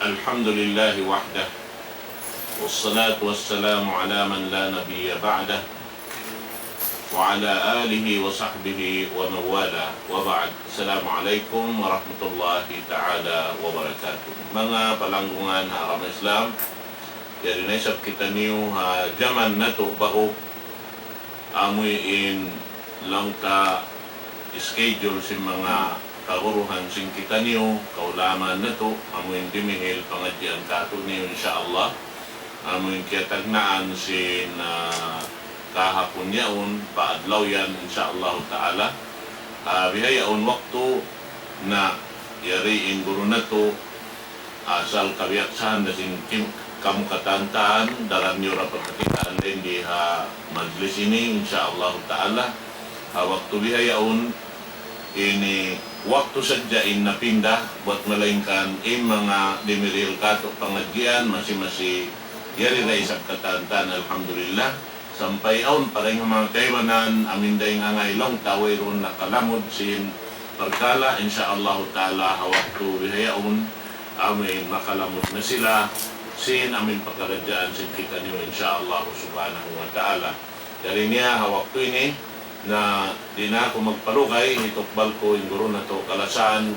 الحمد لله وحده والصلاة والسلام على من لا نبي بعده وعلى آله وصحبه ومن والاه وبعد. Assalamualaikum warahmatullahi ta'ala wabarakatuh. Mga palanggungan haram Islam, yari na isap kita niyo jaman na to bago amoy in lang ka schedule si mga kaguruhan sing kita niyo kaulaman na to amoy dimihil pangadyan kato niyo insyaallah amoy kiyatagnaan sin kahapon yaon paadlaw yan insyaallah ta'ala bihayaon waktu na yariin guru na to asal kabiaksahan na sin kamukatantaan dalam niyo rapagkatitaan din di majlis ini insyaallah ta'ala waktu bihayaon ini waktu sadyain na pindah buat melainkan mga dimiril kato pengajian masih yari na isang katantan alhamdulillah sampai aun parang mga kaiwanan amin dahing angaylong taway ron nakalamod sin perkala insyaallah ta'ala waktu bihayaon amin makalamod na sila sin amin pagkaradyaan sin kita niyo insyaallah subhanahu wa ta'ala. Dari niya waktu ini na di na ako magpalugay itukbal ko yung guru na to kalasan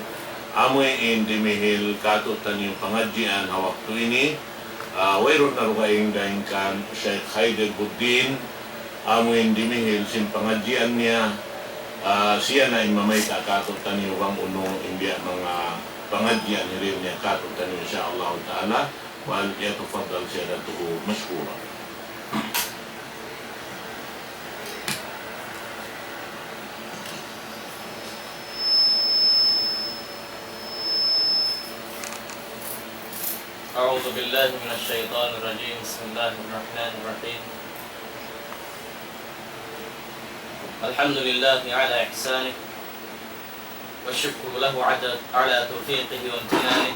amoy indimihil kato taniyong pangadjian waktu ini wayron na rugaying dahin kan Sheikh Haidel Buddin amoy indimihil sin pangadjian niya siya na imamay kato taniyong bang uno imbya mga pangadjian hirin niya kato taniyong insyaallah ta'ala wal yatufadal siya na to maskura. أعوذ بالله من الشيطان الرجيم. بسم الله الرحمن الرحيم. الحمد لله على إحسانه والشكر له على توفيقه وامتنانه.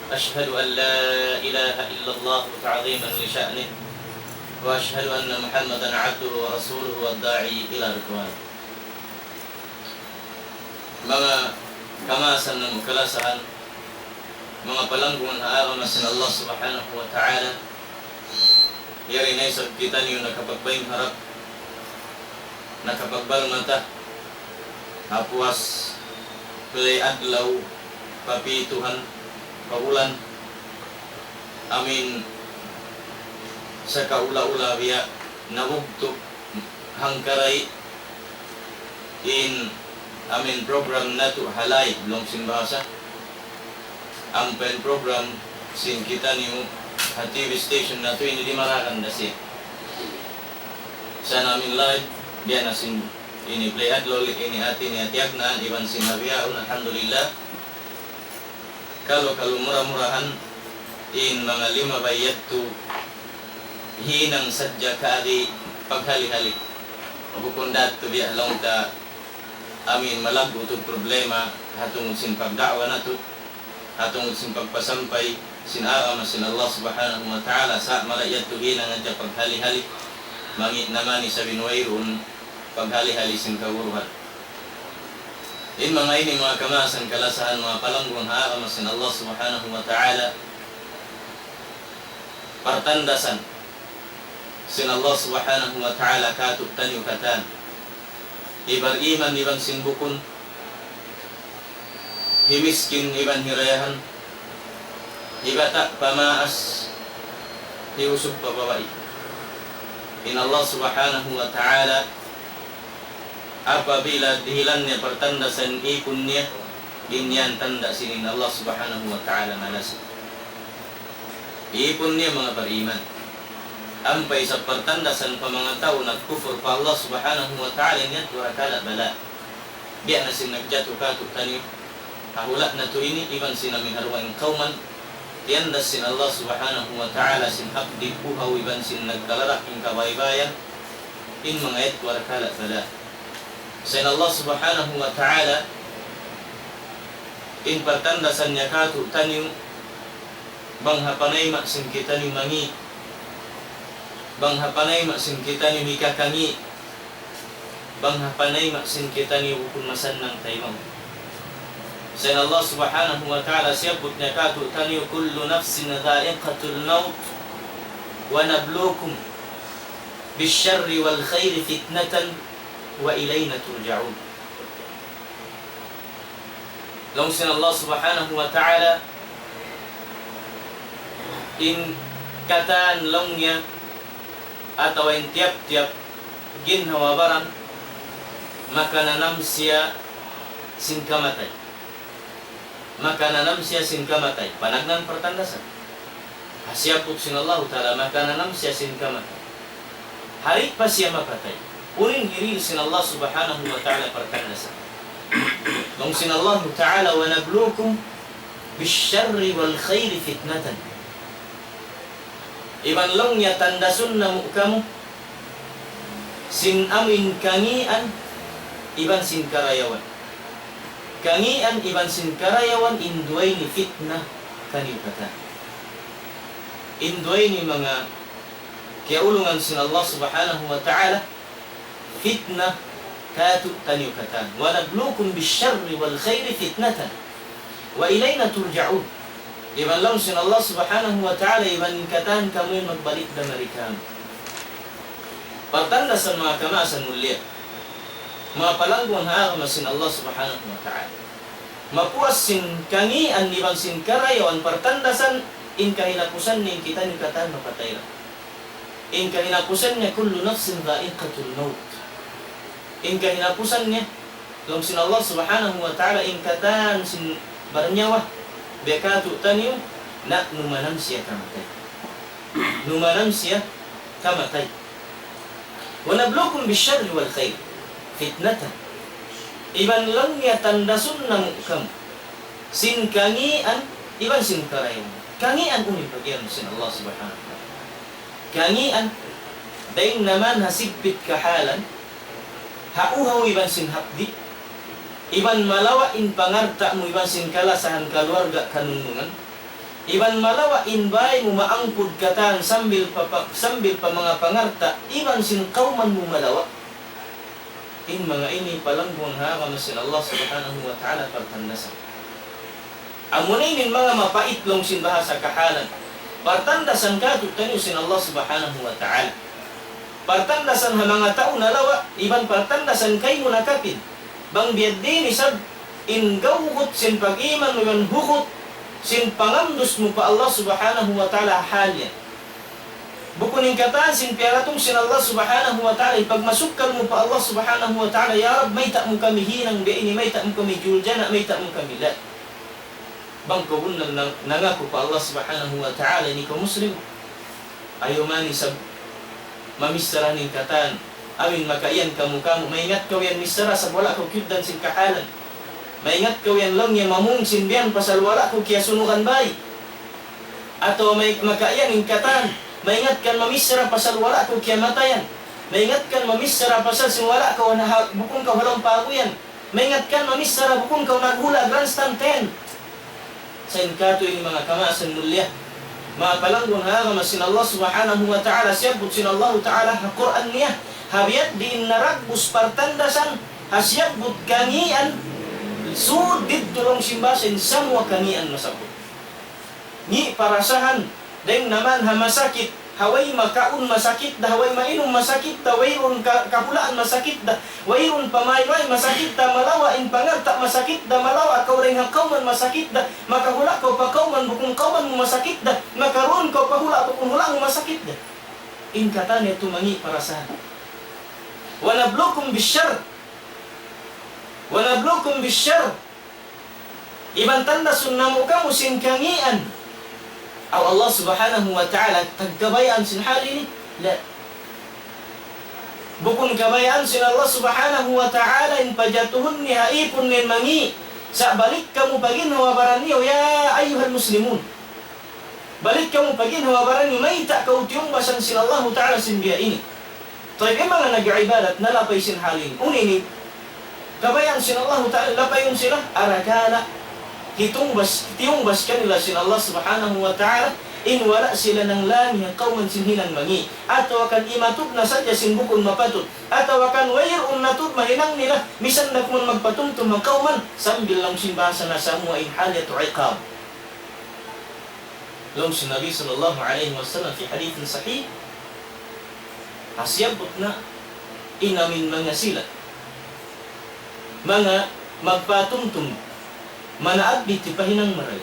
أشهد أن لا إله إلا الله تعظيما لشأنه وأشهد أن محمدا عبده ورسوله والداعي إلى رضوانه. mga kamasan ng kalasahan, mga palanggungan haaramas ng Allah subhanahu wa ta'ala, yari na isag kita niyo nakapagbayang harap, nakapagbalmata, hapuas, pilay adlaw, papituhan, paulan, amin sa kaula-ula biya, nawugtok, hangkaray, in amin program na to halay, belum simbasa, ang pen program sin kita niyo sa TV station na ito hindi marakan na siya. Sa namin live, diyan na sin ini play adlol ini atin ni atiag na iban sin habiyaon alhamdulillah. Kalau murah-murahan in mga 5 bayad to hinang sadya kari paghali-hali. Mabukundat to biya lang ta amin malago to problema hatungod sin pagdakwa na to atong sin pagpasampay sinara sin Allah subhanahu wa ta'ala sa malayat tuhin nga dya paghali-hali mangit naman ni sa binwayron paghali-hali sin kawuruhan. In mga ini mga kamasan kalasahan mga palangguang haama sin Allah subhanahu wa ta'ala partandasan sin Allah subhanahu wa ta'ala katut tanyo katan ibar iman iban sin bukun himiskin iban hirayahan ibata pamaas hiusub pabawai. In Allah subhanahu wa ta'ala apabila dihilannya pertandasan ikun niya inyan tanda sinin Allah subhanahu wa ta'ala malas ipun niya mga beriman ampay sa pertandasan pa mga tao nagkufur pa Allah subhanahu wa ta'ala niya turakala bala biya na sin nagjatu katuk tanim kahula na to ini iban sinamin harwaing kauman tiyandas sin Allah subhanahu wa ta'ala sin hapdi puhaw iban sin nagdalarak yung kabaybayan in mga et warakala bala sin Allah subhanahu wa ta'ala in pertandasan niya katu tanim banghapanay maksin kita ni mangi banghapanay maksin kita ni mikakangi banghapanay maksin kita ni hukun masan ng taimang Sa Allah subhanahu wa ta'ala siyabot niya kato taniyo kullu nafsin dha'iqatul maut wa nabluukum bisyarri wal khairi fitnatan wa ilayna turja'un. Long sin Allah subhanahu wa ta'ala in kataan long niya atau in tiap-tiap ginhawabaran maka nanam siya singkamatay. Maka nanam siya singkamatay. Panagnan pertandasan. Hasyapot sin Allah ta'ala maka nanam siya singkamatay. Hari pa siya mapatay. Unin hiri sin Allah subhanahu wa ta'ala pertandasan. Nung sin Allah ta'ala wa nabluukum bisyarri wal khairi fitnatan. Iban long niya tandasun na kamu sin amin kangian iban sin karayawan. Kangian iban sin karayawan induay ni fitnah kanipatan. Induay ni mga kiaulungan sin Allah subhanahu wa ta'ala fitnah katu taniyukatan. Wa nabluukum bisyarri wal khairi fitnatan wa ilayna turja'un. Iban lang sin Allah subhanahu wa ta'ala iban katan kamu yung magbalik na marikam. Pertanda sa mga kamasan mulia, mga palangguang haagama sin Allah subhanahu wa ta'ala. Mapuas sin kangian iban sin karayawan pertandasan in kahinapusan ni kita ni katan mapatay lang. In kahinapusan niya kullu nafsin dha'iqatul maut. In kahinapusan niya lang sin Allah subhanahu wa ta'ala in katan sin barnyawa bekatu taniyo na numanam siya kamatay. Numanam siya kamatay. Wa nabluukum bisyarri wal khair fitnatan. Iban lang niya tandasun ng ukam. Sin kangian, iban sin karayan. Kangian unin pagyan sin Allah subhanahu wa ta'ala. Kangian, daing naman hasibit kahalan, hauhaw iban sin hapdi, iban malawa in pangarta mo iban sin kalasahan kaluarga kanunungan, iban malawa in bay mo maangpud katan sambil pa mga pangarta, iban sin kauman mo malawa. In mga ini palangguang hakama sin Allah subhanahu wa ta'ala pertandasan. Amunin mga mapait long sin bahasa kahalan. Pertandasan katu tanyo sin Allah subhanahu wa ta'ala. Pertandasan ha mga tao nalawa, iban pertandasan kay mo nakapid. Bang biyadini sab in gawhut sin pag-iman mo yung hukot sin pangamdos mo pa Allah subhanahu wa ta'ala halya. Bukun yung kataan sin piaratong sin Allah subhanahu wa ta'ala ipagmasukal mo pa Allah subhanahu wa ta'ala ya Rab may ta mo kami hinang biini may ta mo kami juljana may ta mo kami la. Bang kawun nangako pa Allah subhanahu wa ta'ala ni ko muslim ayaw mani sab mamisara ning kataan amin makaiyan kamu maingat kaw yan misara sa wala ko kyudan sin kahalan maingat kaw yan lang yan mamung sinbiyan pasal wala ko kaya sunukan bay ato may makaiyan ning kataan maingat kan mamisara pasal wala ko kaya matayan maingat kan mamisara pasal sin wala ko bukong ka walang paguyan maingat kan mamisara bukong ka naghula grandstand 10 sa inkato yung mga kamasan mulia mga palanggon hakama sin Allah subhanahu wa ta'ala siyabot sin Allah ta'ala ha Quran niya habiyat di naragbus partandasan hasyabot kangian sudid tulong simbasin samwa kangian masabot ni parasahan dahil naman hamasakit haway makaun masakit dah haway mainom masakit dah wayron kapulaan masakit dah wayron pamayway masakit dah malawa in pangarta masakit dah malawa kau ring kauman masakit dah makahula kau pa kauman bukong kauman mo masakit dah makaroon kau pahula bukong hula mo masakit dah in kata niya tumangi parasahan wa nabluukum bisyarr iban tanda sunnamu kamu sin kangian aw Allah subhanahu wa ta'ala tagkabayaan sin hali ni la bukun kabayaan sin Allah subhanahu wa ta'ala in pajatuhun ni haipun nin mangi sa balik kamu pagin hawabaran niyo ya ayuhal muslimun balik kamu pagin hawabaran niyo may ta kautiyong basan sin Allah ta'ala sin biya ini tayo mga nag-ibadat na lapay sin halin unini kabayaan sin Allah ta'ala lapayon sila arakala tiyong bas kanila sin Allah subhanahu wa ta'ala in wala sila ng langhi kauman sinhinang mangi ato akan imatub na sadya sinbukon mapatut ato akan wayron natub mahinang nila bisan na kung magpatumtum ang kauman sambil lang sinbasa na sa mua in halat iqab. Long si Nabi sallallahu alaihi wasallam fi hadith sahih asyabot na inamin mga sila mga magpatumtum manaad biti pahinang maray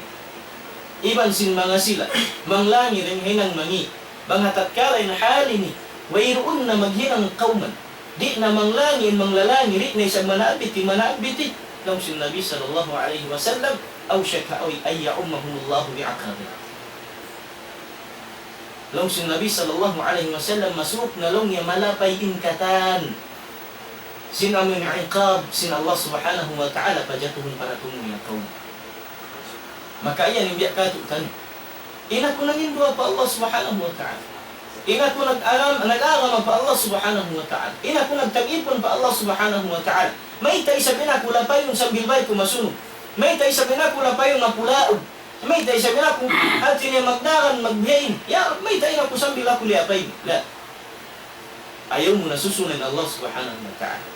iban sin mga sila manglangi rin hinang mangi banghatat kalay na halini wayroon na maghinang kauman di na manglangi manglalangi rin na isang manaad biti long si Nabi sallallahu alaihi wasallam aw syaka ay ya'ummahumullahu bi'aqabin. Long si Nabi sallallahu alaihi wasallam masuk na long ya malapay inkatan sin amin iqab sin Allah subhanahu wa ta'ala pajatuhun para tungo ya kaum. Maka iyan yung biyak katutan. Ina ko naging dua pa Allah subhanahu wa ta'ala. Ina ko nag-aram pa Allah subhanahu wa ta'ala. Ina ko nagtag-ipon pa Allah subhanahu wa ta'ala. May tayo sabi na kulapay yung sambilbay ko masunog. May tayo sabi na kulapay yung mapulaog. May tayo sabi na kung hati niya magdaran, magbihain. Ya, may tayo na po sambil ako liapay. La. Ayaw mo na susunan Allah subhanahu wa ta'ala.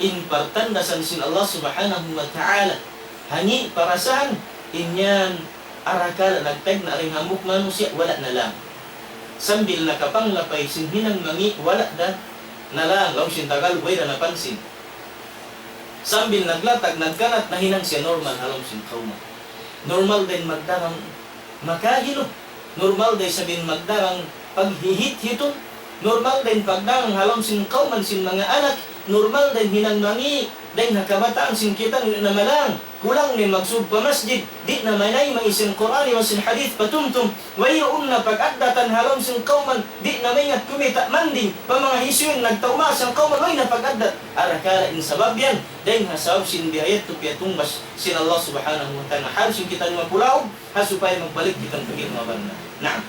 In partandasan sin Allah subhanahu wa ta'ala. Hani parasan inyan arakal nagtag na ring hamok manusia wala na lang. Sambil nakapanglapay sinhinang mangi wala na lang. Law sin tagal way na napansin. Sambil naglatag nagkanat na hinang siya normal halong sin kauma. Normal din magdarang makahilo. Normal din sabihin magdarang paghihit-hiton. Normal din pagdarang halong sin kauman sin mga anak. Normal din hinang mangi. Dahil nakabataan sin kita na malang kulang ni magsub pa masjid di na manay maisin Quran wa sin hadith patumtum wayroon na pag-agdatan halom sin kauman di na may ngat kumita manding pa mga hisuin nagtauma sang kauman way na pag-agdat arakala in sabab yan dahil hasab sin bihayat tu piatumbas sin Allah subhanahu wa ta'ala halos sin kita mapulaog hasupay magbalik kitang pagil mga banda. Naam,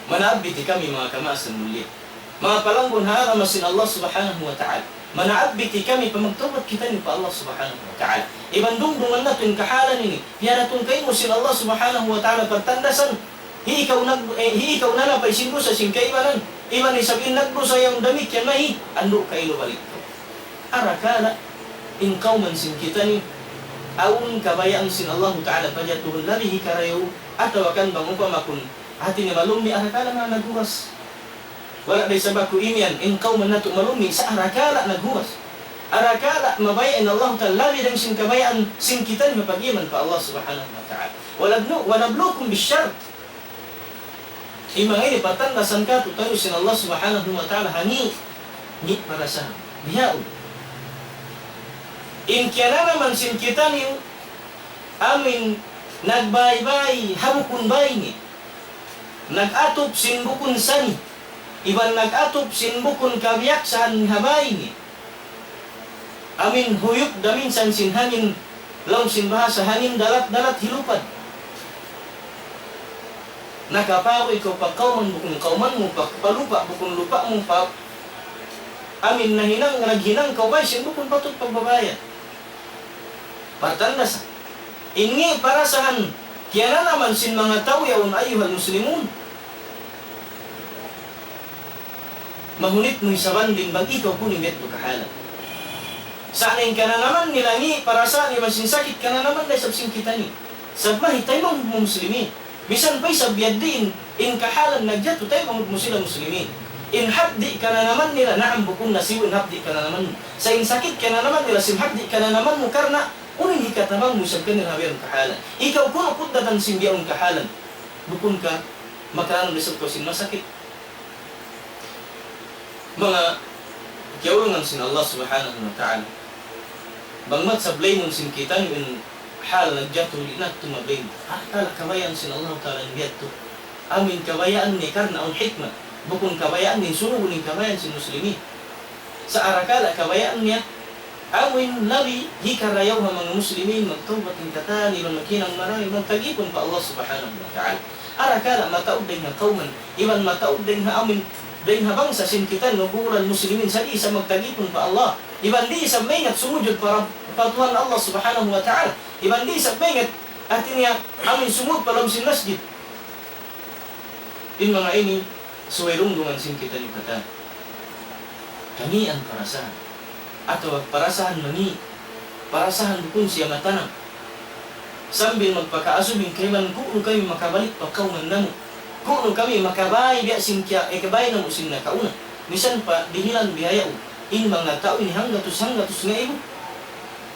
manabiti kami mga kamasan muli mga palangbon harama sin Allah subhanahu wa ta'ala. Manaabiti kami pamagtawad kita ni pa Allah subhanahu wa ta'ala. Ibandungdungan natin kahalan ini. Piyaratun kayo mo sin Allah subhanahu wa ta'ala pertandasan. Ikaw na lang pa isin sa sin kaibanan. Iban isabihin nagbusa yung damit yan mahi. Ando kayo balik ko. Arakala. In kauman sin kita ni. Awun kabayaan sin Allah ta'ala pajatuhun labihi karayo. Atawakan bang upamakun. Hati ni malumi arakala mga nagburas. Wala day sabaku imian in kauman nato malumi sa arakala naghuwas. Arakala mabayan Allah ta'ala labi dang sin kabayaan sin kita ni mapagiman pa Allah subhanahu wa ta'ala. Walablukum bisyar. Imang ini patandasan ka tutayo sin Allah subhanahu wa ta'ala hani ni para sa biyaw. In kiana naman sin kita ni amin nagbaybay habukun bay ni. Nagatop sin bukun sani. Iban nag-atop sinbukon kabiyak sa habay ni. Amin huyop damin san sinhanin long sinbahasa hanin dalat-dalat hilupad. Nakapawi ko pa kauman bukun kauman mo pa palupa bukun lupa mo pa. Amin nahinang naghinang kaubay sinbukon patut pagbabayan. Patandas. Ingi para sahan kaya naman sin mga tao yaon ayuhal muslimun. Mahunit mo isaban din bang ikaw kuning beto kahalan. Sanayin ka na naman nilangi para sa ni masinsakit ka na naman dahil sabsing kita ni. Sabmahi tayo mga muslimin. Bisan pa'y sabiad din in kahalan nagjato tayo mga sila muslimin. In habdi ka na naman nila naam bukong nasiw in habdi ka na naman. Sa insakit ka na naman nila sim habdi ka na naman mo karna uning hikatamang musab ka nila habiyang kahalan. Ikaw kuno kudatan simbiyang kahalan. Bukong ka makaranong lisod ko sin masakit. Mga kiyawlangan sin Allah subhanahu wa ta'ala. Bangmat sa blame sin kita yung hal nagjato linat tumablame. Akala kabayaan sin Allah ta'ala ng biyato. Amin kabayaan ni karna on hikmah. Bukun kabayaan ni sunugun ni kabayaan sin muslimi. Sa arakala kabayaan niya. Amin labi hikarayaw ng mga muslimin magtawbat ng katani magkinang marami magtagipon pa Allah subhanahu wa ta'ala. Arakala mataod din ng kauman. Iban mataod din na amin dahil habang sa sinkitan ng bulan muslimin sa isa magtagipon pa Allah. Iban di sa mayat sumujud para patuhan Allah subhanahu wa ta'ala. Iban di sa mayat Atin niya, amin sumut palam sin masjid. In mga ini, suwairungdungan sin kita ni kata. Kami ang parasahan. Atau parasahan mani. Parasahan bukun siya matanang. Sambil magpakaasubing kailan kung kami makabalik pagkauman namo. Kung kami makabay biya sin kya, kabay na mo sin nakauna. Misan pa, dihilan biyaya in mga tao ini hanggatus nga ibo.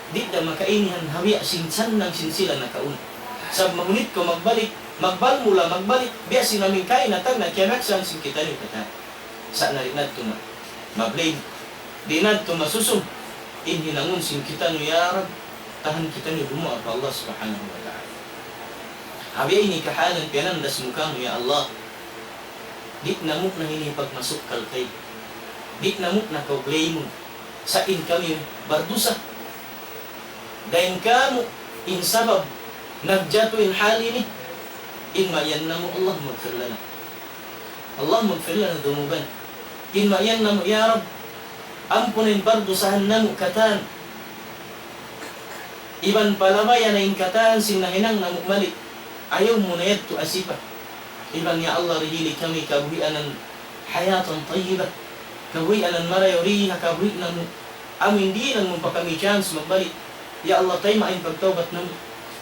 Di da makainihan hawiya sinsan ng sinsila nakauna. Sab mangunit ko magbalik, magbalik, biya sinamin kain natag na kiyanaksan sin kita ni kata. Sa narinad to mablade, dinad to masusum, inhinangon sin kita ni yarab, tahan kita ni rumah apa Allah subhanahu wa ta'ala. Hawiya ini kahanan pinandas mukha mo ya Allah. Di namuk na ini pagmasuk kalkay. Di namuk na kauglay mo. Sa in kami bardusa. Dahil kamu in sabab nagjato in hali ni in mayan na mo Allah magfir lana. Allah magfir lana dumuban. In mayan na mo ya Rab ampunin bardusahan na mo katan. Iban palamayan na in katan sinahinang na mo malik. Ayaw mo na yato asipa. Iban ya Allah rihili kami kabuhian ng hayatan tayyiba. Kabuhian ng marayoriha kabuhian ng amin di lang mo pa kami chance magbalik. Ya Allah tayo main pagtawbat namo.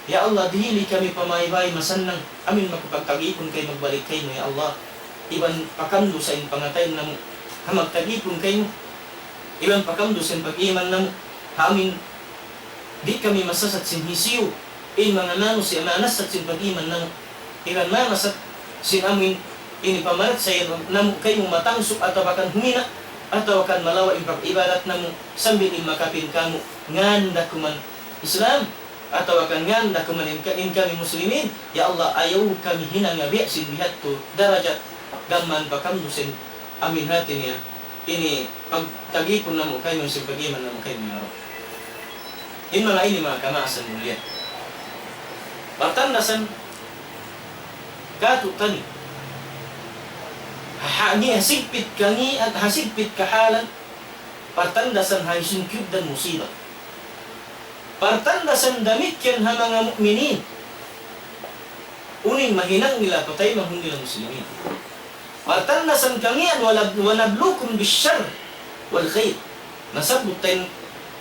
Ya Allah dihili kami pamaybay masanang amin makapagtagipon kay magbalik kay mo ya Allah. Iban pakamdo sa in pangatay namo. Hamagtagipon kay mo. Iban pakamdo sa in pag-iman namo. Amin di kami masasat sin hisiyo. In mga nano si ananas at sin pag-iman namo. Iban manasat sin amin ini pamarat sa namo kay mo matangsok at abakan humina. Atau akan malawa ibadat namu sambil imakapin kamu nganda kuman Islam atau akan nganda kuman in kami muslimin ya Allah ayaw kami hina nga biya sin bihat to darajat gaman pakam dusin amin hati niya ini pagtagipon namu kayo sin pagiman namu kayo nga ro in mga ini mga kamaasan mulia patandasan katutani hasigpit kangi at hasigpit kahalan partandasan haisun kyub dan musibah partandasan damit yan ha mga mu'minin uning mahinang nila patay mahundi ng muslimin partandasan kangian wanablukum bisyar wal khair nasabot tayo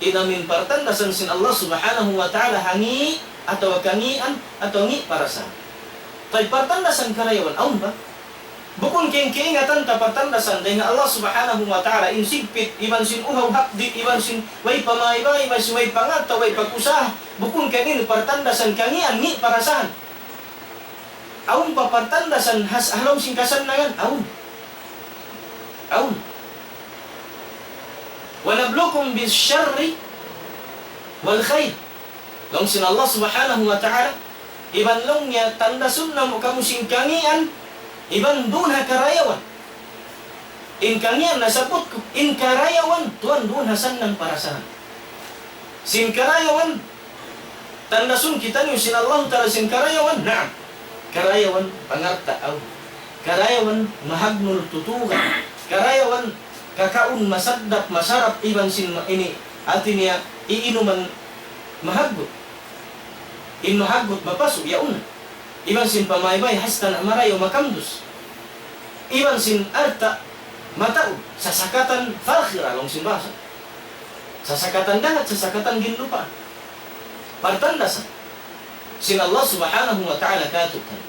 inamin partandasan sin Allah subhanahu wa ta'ala hangi atau kangian atau ngi parasan tayo partandasan karayawan aun ba bukun kiingatan tapatandasan dahil Allah subhanahu wa ta'ala insigpit iban sin uhaw hakdi iban sin way pamaybay iban sin way pangata way pag-usaha bukun kanin partandasan kangian ni parasahan aun pa partandasan halom sin kasanangan aun wa nablukum bis syarri wal khair long sin Allah subhanahu wa ta'ala iban long niya tandasun na mo kamu sin kangian iban dunha karayawan. In kanyan nasabot ko, in karayawan, tuan dunha sanang parasahan. Sin karayawan, tandasun kita niyo sin Allah ta'ala sin karayawan, naam. Karayawan pangartaaw. Karayawan mahagnul tutugan. Karayawan kakaun masadap masarap iban sin ini atin niya iinuman mahagot. In mahagot mapasok yauna. Iban sin pamaybay hasta na marayo makamdus. Iban sin arta matao sasakatan fakhira long sin basa. Sasakatan dagat sasakatan ginlupa. Partandasan sin Allah subhanahu wa ta'ala katutan.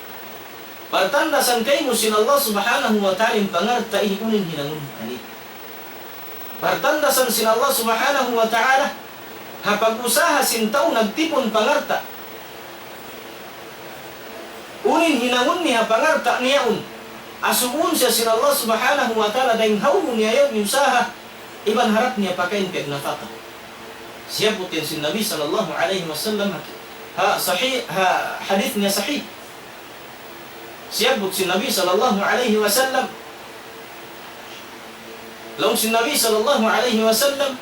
Partandasan kayo sin Allah subhanahu wa ta'ala pangarta iunin hinangun kanit. Partandasan sin Allah subhanahu wa ta'ala hapag-usaha sin tao nagtipon pangarta. Unin hinangun niya pangarta niyaun. Asuun siya sin Allah subhanahu wa ta'ala dahil hawun niya yung usaha. Iban harap niya pakain kag nafaka. Siya putin sin Nabi sallallahu alaihi wasallam hadith niya sahih. Siya put sin Nabi sallallahu alaihi wasallam. Long sin Nabi sallallahu alaihi wasallam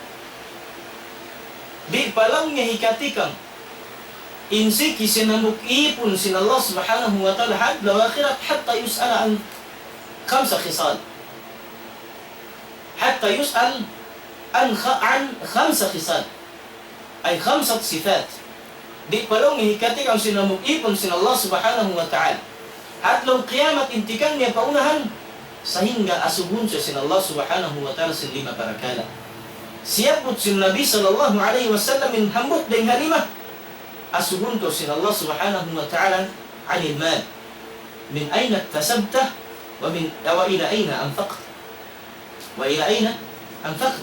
di palang niya hikatikang insi kisinamuk ipun sin Allah subhanahu wa ta'ala hadla wa akhirat hatta yus'ala an khamsa khisal hatta yus'al an khamsa khisal ay khamsat sifat Di palong hikati kang sinamukipon sin Allah subhanahu wa ta'ala. Adlaw kiamat intikan niya paunahan. Sehingga asubun siya sin Allah subhanahu wa ta'ala sin lima parakala. Siyapot sin Nabi sallallahu alaihi wasallam min hambut din halimah. Asubun ko sin Allah subhanahu wa ta'ala anil mal. Min ayna tasabtah wa ila ayna anfaqt. Wa ila ayna anfaqt.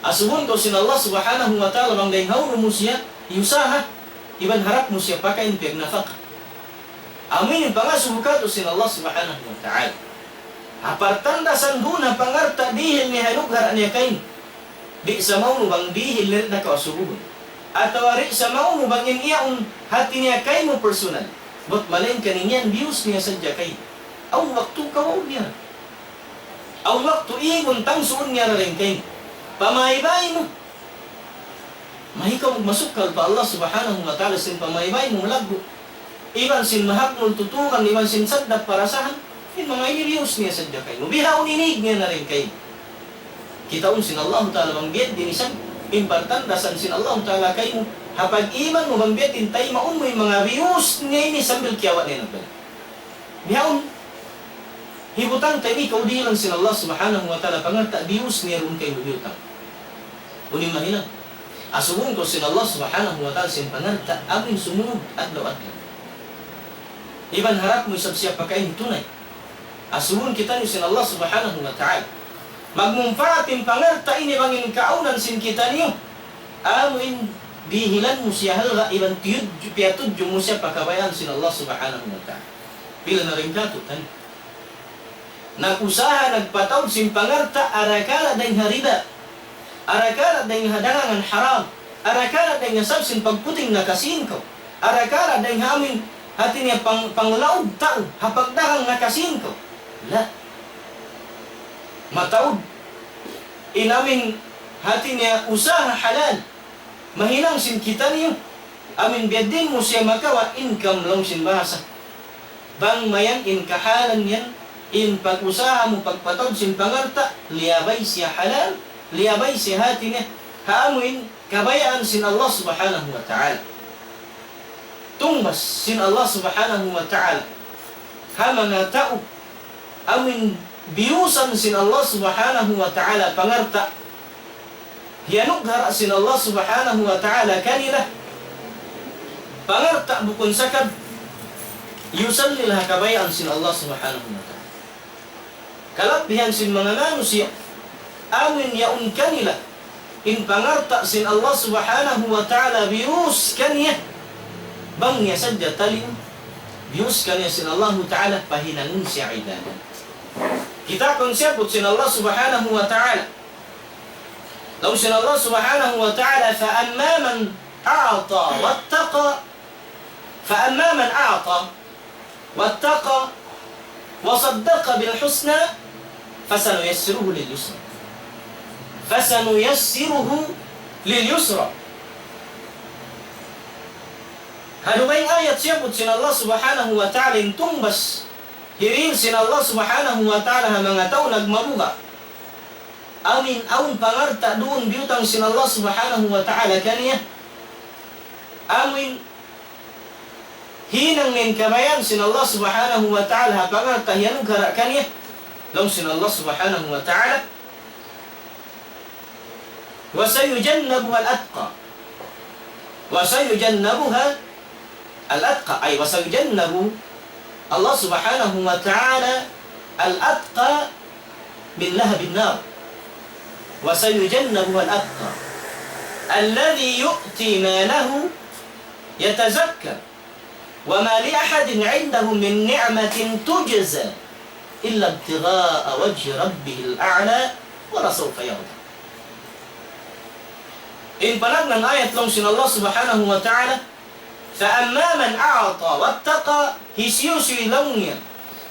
Asubun ko sin Allah subhanahu wa ta'ala bang ding hawro mo siya yusaha iban harap mo siya pakain pag nafaq. Amin yung pangasubukat sin Allah subhanahu wa ta'ala. Apartanda sanduna pangarta dihil ni halughar niya kain. Di sa mao bang dihil na kaasubun. Atau sa mao bang iyaon hati niya kay mo personal. But malain kaninyan views niya sadya kay. Aw waktu kawaw niya. Aw waktu igon tangsuon niya rin kay. Pamaybay mo. Mahikaw masukal pa Allah subhanahu wa ta'ala sin pamaybay mo lago. Iban sin mahakmul tutukan, iban sin saddak parasahan. Yung mga i-views niya sadya kay. Mubihaon inig niya na rin kay. Kitaon sin Allah ta'ala bang biyad dinisan. Important dasan sin Allah ta'ala kay mo. Hapag iman mo bang biyad intay maun mo yung mga views niya ini sambil kiawat niya nagbalik. Bihaon. Hibutang tayo ikaw di lang sin Allah subhanahu wa ta'ala pangarta views niya rin kay hibutang. Uning mahilang. Asubong ko sin Allah subhanahu wa ta'ala sin pangarta aming sumunod adlaw-adlaw. Iban harap mo isab siya pagkain tunay. Asubong kita ni sin Allah subhanahu wa ta'ala. Magmumfaatin pangarta ini bangin kaunan sin kita niyo. Amin bihilan mo siya halga iban piatudyo mo siya pakabayan sin Allah subhanahu wa ta'ala. Pila na rin katutan. Nakusaha nagpataw sin pangarta arakala dahil hariba. Arakala dahil hadangan haram. Arakala dahil sabsin pagputing nakasin ko. Arakala dahil amin hati niya panglaog tao hapagdahang nakasin ko. La. Mataod. Inamin hati niya usaha halal. Mahinang sin kita niyo. Amin biyadin mo siya makawa income lang sin bahasa. Bang mayan in kahalan yan. In pag-usaha mo pagpatawad sin pangarta. Liyabay siya halal. Liyabay siya hati niya. Haamuin kabayaan sin Allah subhanahu wa ta'ala. Tumbas sin Allah subhanahu wa ta'ala. Ha mga tao. Amin biyusan sin Allah subhanahu wa ta'ala pangarta. Hiyanughara sin Allah subhanahu wa ta'ala kanila. Pangarta bukon sakad. Yusan nila kabayaan sin Allah subhanahu wa ta'ala. Kalabihan sin mga manusia. Amin yaun kanila. In pangarta sin Allah subhanahu wa ta'ala biyus kaniya. Bang niya sadya talin. Biyus kaniya sin Allah ta'ala pahinanun siya ibadah. Kita konseput sin Allah subhanahu wa ta'ala. Law sin Allah subhanahu wa ta'ala fa'amma man a'ata wattaqa fa'amma man a'ata wattaqa wasaddaqa bil husna fasanuyassiruhu lil yusra. Fasanuyassiruhu lil yusra. Halumay ayat siyapot sin Allah subhanahu wa ta'ala intumbas hirin sin Allah subhanahu wa ta'ala ha mga tao nagmabuga. Amin aun pangarta doon biyutang sin Allah subhanahu wa ta'ala kaniya. Amin hinang nin kabayan sin Allah subhanahu wa ta'ala ha pangarta hiyanong kara kaniya. Long sin Allah subhanahu wa ta'ala. Wasayujannabuha al-atqa. Wasayujannabuha al-atqa ay wasayujannabu Allah subhanahu wa ta'ala al-atqa min lahabin nar. Wasayujannabuha al-atqa alladhi yu'ti malahu yatazakka wa ma li ahadin 'indahu min ni'matin tujza illa ibtigha'a wajhi rabbihil a'la wa la sawfa yarda. In panag ng ayat long sin Allah subhanahu wa ta'ala fa'amma man a'ata wattaqa hisyusyu lang niya.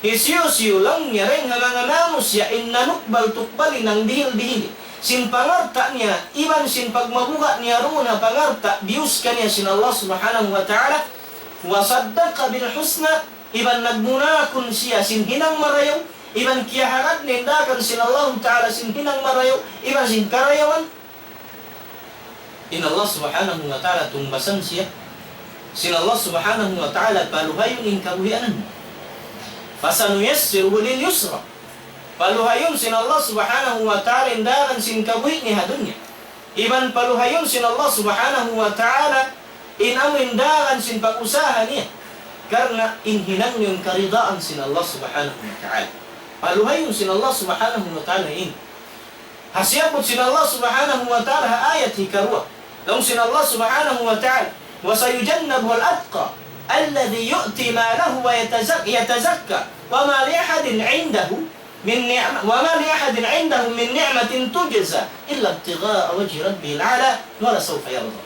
Hisyusyu lang niya rin nga mga namusya innanukbal tukbali ng dihil-dihili. Sin pangarta niya, iban sin pagmabuga niya runa pangarta, biyus ka niya sin Allah subhanahu wa ta'ala wasaddaqa bil husna, iban nagmunakon siya sin hinang marayaw, iban kiyaharad nindakan sin Allah ta'ala sin hinang marayaw, iban sin karayawan. In Allah subhanahu wa ta'ala tumbasan siya. Sin Allah subhanahu wa ta'ala paluhayon in kabuhianan mo. Fasanuyassiruhu lil yusra. Paluhayon sin Allah subhanahu wa ta'ala indaran sin kabuhi ni hadunya. Iban paluhayon sin Allah subhanahu wa ta'ala inamindaran sin pag-usahan niya. Karena inhinang yung karidaan sin Allah subhanahu wa ta'ala. Paluhayon sin Allah subhanahu wa ta'ala in. Hasyabot sin Allah subhanahu wa ta'ala ayat hikarwa. Laung sin Allah subhanahu wa ta'ala وسيجنبه الأتقى الذي يؤتي ماله ويتزكى وما لأحد عنده من نعمة تجزى إلا ابتغاء وجه ربه الأعلى ولسوف يرضى.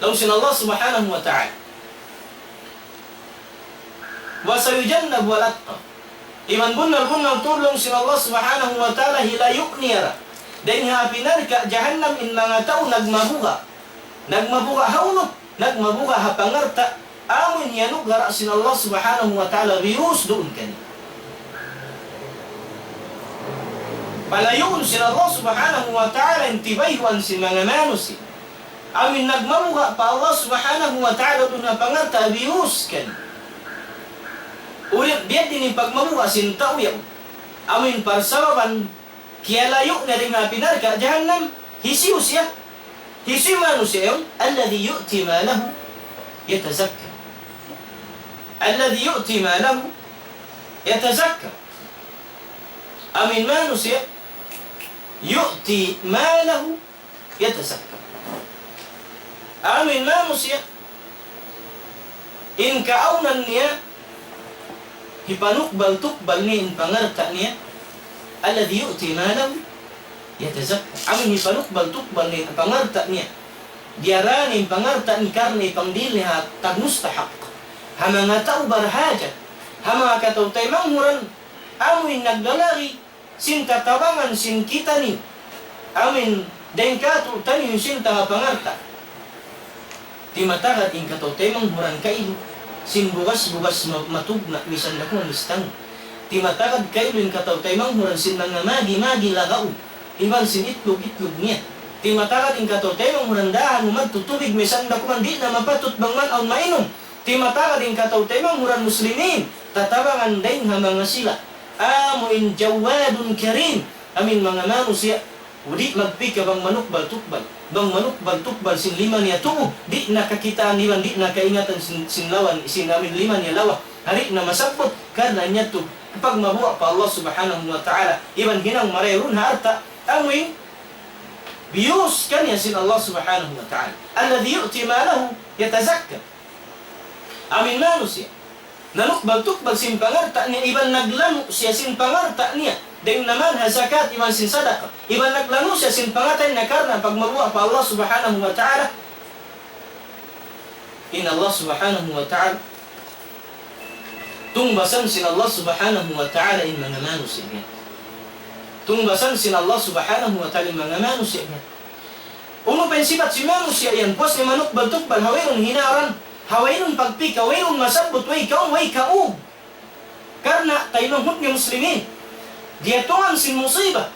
لو سن الله سبحانه وتعالى وسيجنبه الأتقى إمن بنا تولong سن الله سبحانه وتعالى لا يقنيرا دينها pinarka jahannam in mga tao nagmabuga hauno, nagmabuga hapangarta, amin yanug gara sin Allah subhanahu wa ta'ala virus doon kani. Palayon sin Allah subhanahu wa ta'ala intibayhuan si mga manusi. Amin nagmabuga pa Allah subhanahu wa ta'ala doon hapangarta virus kani. Ulit biya din yung pagmabuga sin tao yaw. Amin parsababan kiyalayo na rin pinarka jahannam hisiw siya. Hisi manusia yun, alladhi yu'ti malahu yatazakka. Alladhi yu'ti malahu yatazakka. Amin manusia yu'ti malahu yatazakka. Amin manusia in kaaunan niya hipanukbal-tukbal niya in pangarta niya alladhi yu'ti malahu yatazakka. Amin hipanukbal-tukbal niya pangarta niya. Diarani pangarta ni karni pangdili ha tagmustahak. Hamanga tao barhajat. Hamanga kataw tayo manghuran. Amin naglalari sin tatabangan sin kita ni. Amin dahin kato tayo sin tanga pangarta. Timatagad in kataw tayo manghuran kailo. Sin bugas-bugas matugna misan na kung mistang. Timatagad kailo in kataw tayo manghuran sin mga magi-magi lagaw. Iban sin itlog-itlog niya. Timatagad in kato tayo murandahan mo magtutubig misan na kumandi na mapatut bang man aun mainom. Timatagad in kato tayo muran muslimin. Tatabangan din ha mga sila. Amuin jawadun karim. Amin mga manusia. Udi magpika bang manukbal-tukbal. Bang manukbal-tukbal sin lima niya tuo. Di nakakitaan niman, di nakaingatan sin lawan. Sin amin lima niya lawa. Hari na masapot. Karena niya to. Kapag mabuha pa Allah subhanahu wa ta'ala. Iban hinang marayron harta. Amin, biyus kan ya sin Allah subhanahu wa ta'ala. Alladhi yu'ti malahu yatazakka. Amin manusia. Nanukbal-tukbal sin pangarta niya. Iban naglanu siya sin pangarta niya. Dahil naman hazakat iban sin sadaka. Iban naglanu siya sin pangarta niya karena pagmabuha pa Allah subhanahu wa ta'ala. In Allah subhanahu wa ta'ala. Tungbasan sin Allah subhanahu wa ta'ala in mga manusia niya. Tungbasan sin Allah subhanahu wa ta'ala mga manusia niya. Uno pa yung sipat si manusia yan. Pos ni manukbal-tukbal, hawairon hinaran, hawairon pagpika, hawairon masabot, way kaong, way kaog. Karena tayo manghut niya muslimin. Diatungan sin musibah.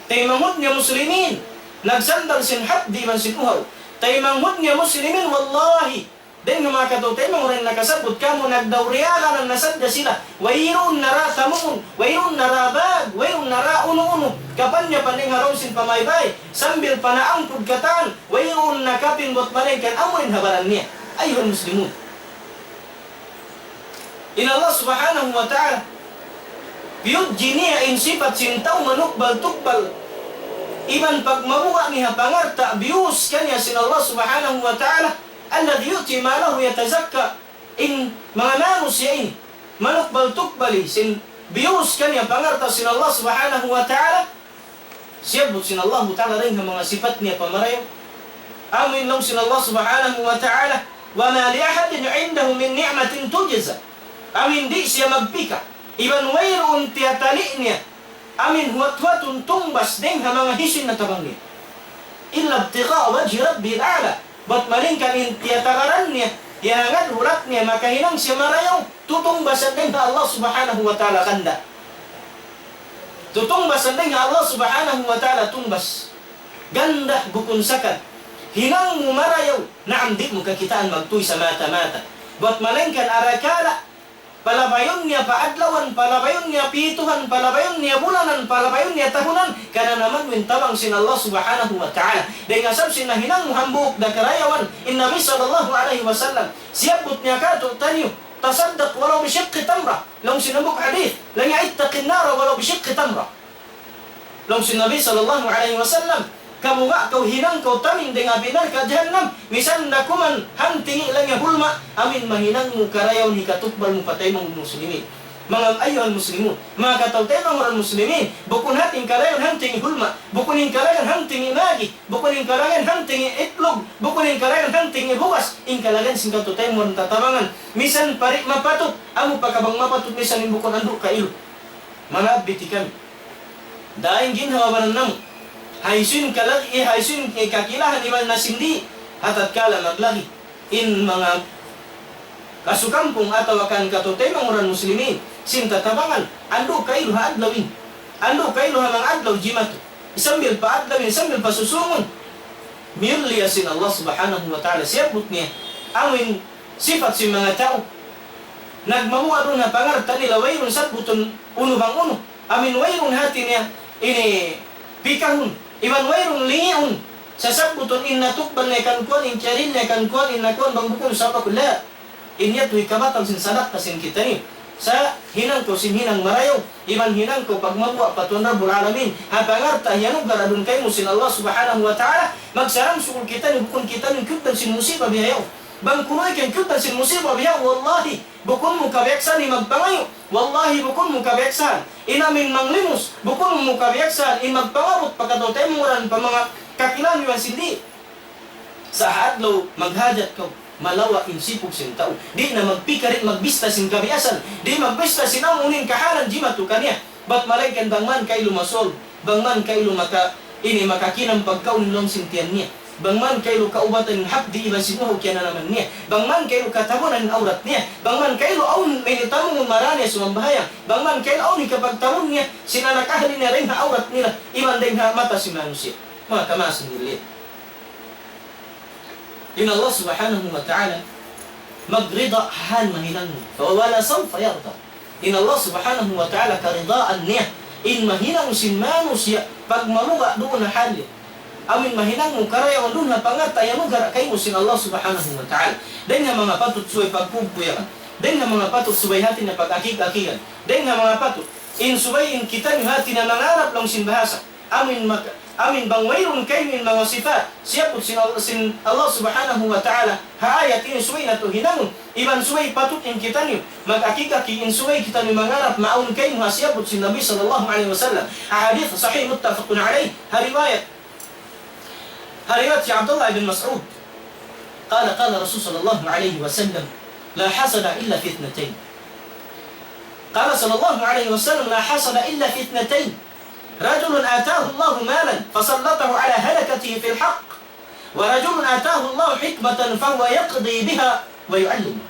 Tayo manghut niya muslimin. Nagsandal sin hapdi man sin uhaw. Tayo manghut niya muslimin, wallahi. Then nga mga katutay, mga rin nakasabot ka mo, nagdauriyaga ng nasadya sila. Wayroon nara tamun, wayroon nara bag, wayroon nara uno-uno. Kapanya paning haraw sin pamaybay, sambil panaang pudkatan, wayroon nakapingot paning kan amuin habaran niya. Ayun muslimun. In Allah subhanahu wa ta'ala, piyudji niya in sifat sintaw manukbal-tukbal. Iban pagmabuka niya pangarta, biyus kanya sin Allah subhanahu wa ta'ala, alladhi yu'ti malahu yatazakka. In mga manusia ini manukbal-tukbali sin biyus kanya pangarta sin Allah subhanahu wa ta'ala. Siyabot sin Allah ta'ala rin ang mga sifat niya pamarayo. Amin lang sin Allah subhanahu wa ta'ala. Wa ma li ahadin indahu min ni'matin tujza. Amin di siya magpika. Iban wayroon tiyatali niya. Amin huwat-huwatun tumbas din ang mga hisin na tabang niya. Illa ibtigha wajhi rabbil a'la. Ba't malingkan in tiyatagaran niya, iangad hulat niya, makahinang siya marayaw, tutungbasan din na Allah subhanahu wa ta'ala kanda. Tutungbasan din na Allah subhanahu wa ta'ala tumbas. ganda bukun sakat. Hinang mo marayaw na di mo kakitaan magtuy sa mata-mata. But malengkan arakala, palabayon niya paadlawan, palabayon niya pituhan, palabayon niya bulanan, palabayon niya tahunan, kana naman wintawang sin Allah subhanahu wa ta'ala. Dengan sab sinahinang muhambuk da karayawan, in Nabi sallallahu alaihi wasallam, siyabot niya kato tanyo, tasaddaq walau bisyiqqi tamra. Long sinabuk hadith, lang ya'ittaqin nara walau bisyiqqi tamra. Long sin Nabi sallallahu alaihi wasallam, kamu nga kau hinang kau taming dengan binar ka jahannam, misan na kuman hantingi lang ya hulma, amin mahinang mo karayaw ni katukbal mo patay mong muslimin. Mga ayuhan muslimun, mga kataw-tayo mga muslimin, bukun hating karayan hantingi hulma, bukunin karayan hantingi magi, bukunin karayan hantingi itlog, bukunin karayan hantingi bukas, in kalagan sing kataw-tayo mga tatabangan, misan parik mapatut, amo pagkabang mapatut, misan in bukun anduk kailo. Mga abiti kami, dahil ginhawabanan namo, haisun kalagi, haisun kakilahan iman na sindi, hatat kala maglagi, in mga kasukampung atau akan katutay mga orang muslimin, sinta tabangan, ando kailo ha adlawin, ando kailo ha mga adlaw jimatu, isambil pa adlawin, isambil pa susungon, mirli asin Allah subhanahu wa ta'ala, siyapot niya, amin sifat si mga tao, nagmamuha doon na pangarta nila, wayrun satbuton uno bang uno, amin wayrun hati niya, ini pikahun, iban wayrun lingiun, sasabbuton in natukbal na ikan kuan, in charin na ikan kuan, in nakuan bang bukun sa pakula. Inya tu'y kabatal sin sadak kasin kita ni. Sa hinang ko sin hinang marayaw, iban hinang ko pagmabuwa patun Rabbul Alamin, hapangarta yanong garadun kayo mo sin Allah subhanahu wa ta'ala, magsarang sukul kita ni bukun kita ni kyutan sin musibah bihayaw. Bang kunoy kan kyutan sin musibah bihayaw, wallahi, bukun mo kabiyaksan ni magpangayo, wallahi bukun mo kabiyaksan, inamin manglimus, bukun mo kabiyaksan, in magpangabot pagkatotay mo ran pa mga kakilan yung sindi. Sa hadlaw, maghajat ko, malawa insipog sin tao. Di na magpikarit magbista sin kabiasan. Di magbista sin ang uning kahalan jimatu kanya. Ba't malaykan bangman kay lumasol. Bangman kay lumaka ini makakinang pagkaun long sintian niya. Bangman kay kaubatan hapdi iban sinuho kaya na naman niya. Bangman kay katabunan aurat niya. Bangman kay aun may nitamong marani sumambahaya. Bangman kay aun ikapagtawon niya sinanak ahli niya rin ha aurat nila. Iban din ha mata si manusia. Mga kamasin nila. In Allah subhanahu wa ta'ala magrida hal mahilang mo wala sawfa yarda. In Allah subhanahu wa ta'ala karidaan niya in mahinang sin manusia pag maluga doon na hal amin mahinang mo karayawan doon na pangatayan mo gara kayo sin Allah subhanahu wa ta'ala. Dahil nga mga patut suway pagpupuyakan, dahil nga mga patut suway hati na pag-akik-akikan, dahil nga mga patut in suway in kita yung hati na nangarap lang sin bahasa, amin bang mayroon kayo min mga sifat siyapot sin Allah subhanahu wa ta'ala haayat in suway na to hinangon iban suway patut in kita niyo mag-akikaki in suway kita niyo mangarap maun kayo mga siyapot sin Nabi sallallahu alaihi wasallam ahadith sahih muttafaqun alaih hariwayat si Abdullah bin Mas'ud قال رسول صلى الله عليه وسلم لا حسد إلا في اثنتين قال صلى الله عليه وسلم لا حسد إلا في اثنتين رجل آتاه الله مالا فسلطه على هلكته في الحق ورجل آتاه الله حكمة فهو يقضي بها ويعلمها.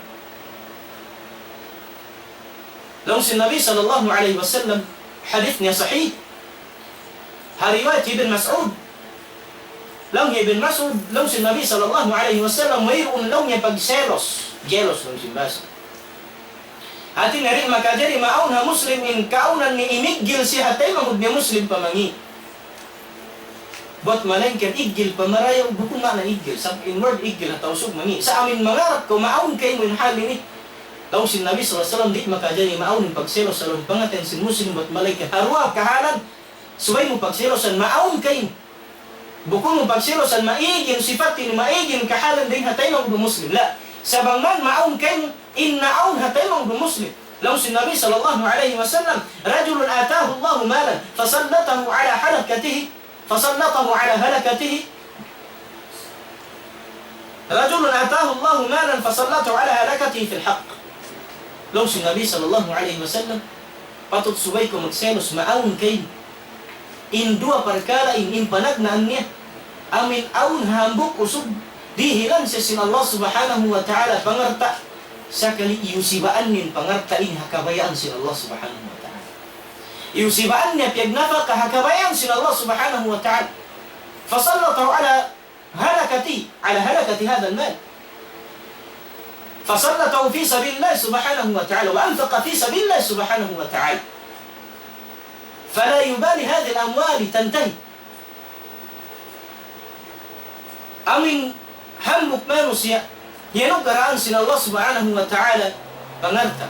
لو النبي صلى الله عليه وسلم حديثنا صحيح رواية ابن مسعود لو ابن مسعود لو النبي صلى الله عليه وسلم ويرون لو يبقى جيلوس لو سنباسا hati nari maka jadi maunha muslim in kaunan ni imigil si hatay mamud niya muslim pamangi. Buat malengkan igil pamarayaw bukun mana igil. Sa in word igil at tausog mangi. Sa amin mangarap ko maun kayo mo in hal ini. Law sin Nabi SAW di maka jadi maun pagselos sa lumpangaten sin muslim buat malengkan. Arwa kahalan subay mo pagselosan maun kayo. Bukun mo pagselosan maigin sifatin maigin kahalan din hatay mamud muslim. La. Sabang man maun kayo inna aun hatayong muslim. Law si Nabi sallallahu alaihi wasallam rajulun atahu Allah malan fasallatahu ala halakatihi rajulun atahu Allah malan fasallatahu ala halakatihi fil haqq. Law si Nabi sallallahu alaihi wasallam patut subay ko magselos maun kay in dua perkara in panagnaan niya amin aun hambuk usub dihilan sa sin Allah subhanahu wa ta'ala pangarta sakali iusibaan nin pangartain hakabayaan sin Allah subhanahu wa ta'ala. Iusibaan niya piagnapa kahakabayaan sin Allah subhanahu wa ta'ala. فسلطه على هلكة هذا المال، فسلطه في سبيل الله سبحانه وتعالى وأنفق في سبيل الله سبحانه وتعالى، فلا يبالي هذه الأموال تنتهي. Amin hamuk manusia yan karaan sin Allah subhanahu wa ta'ala pangarta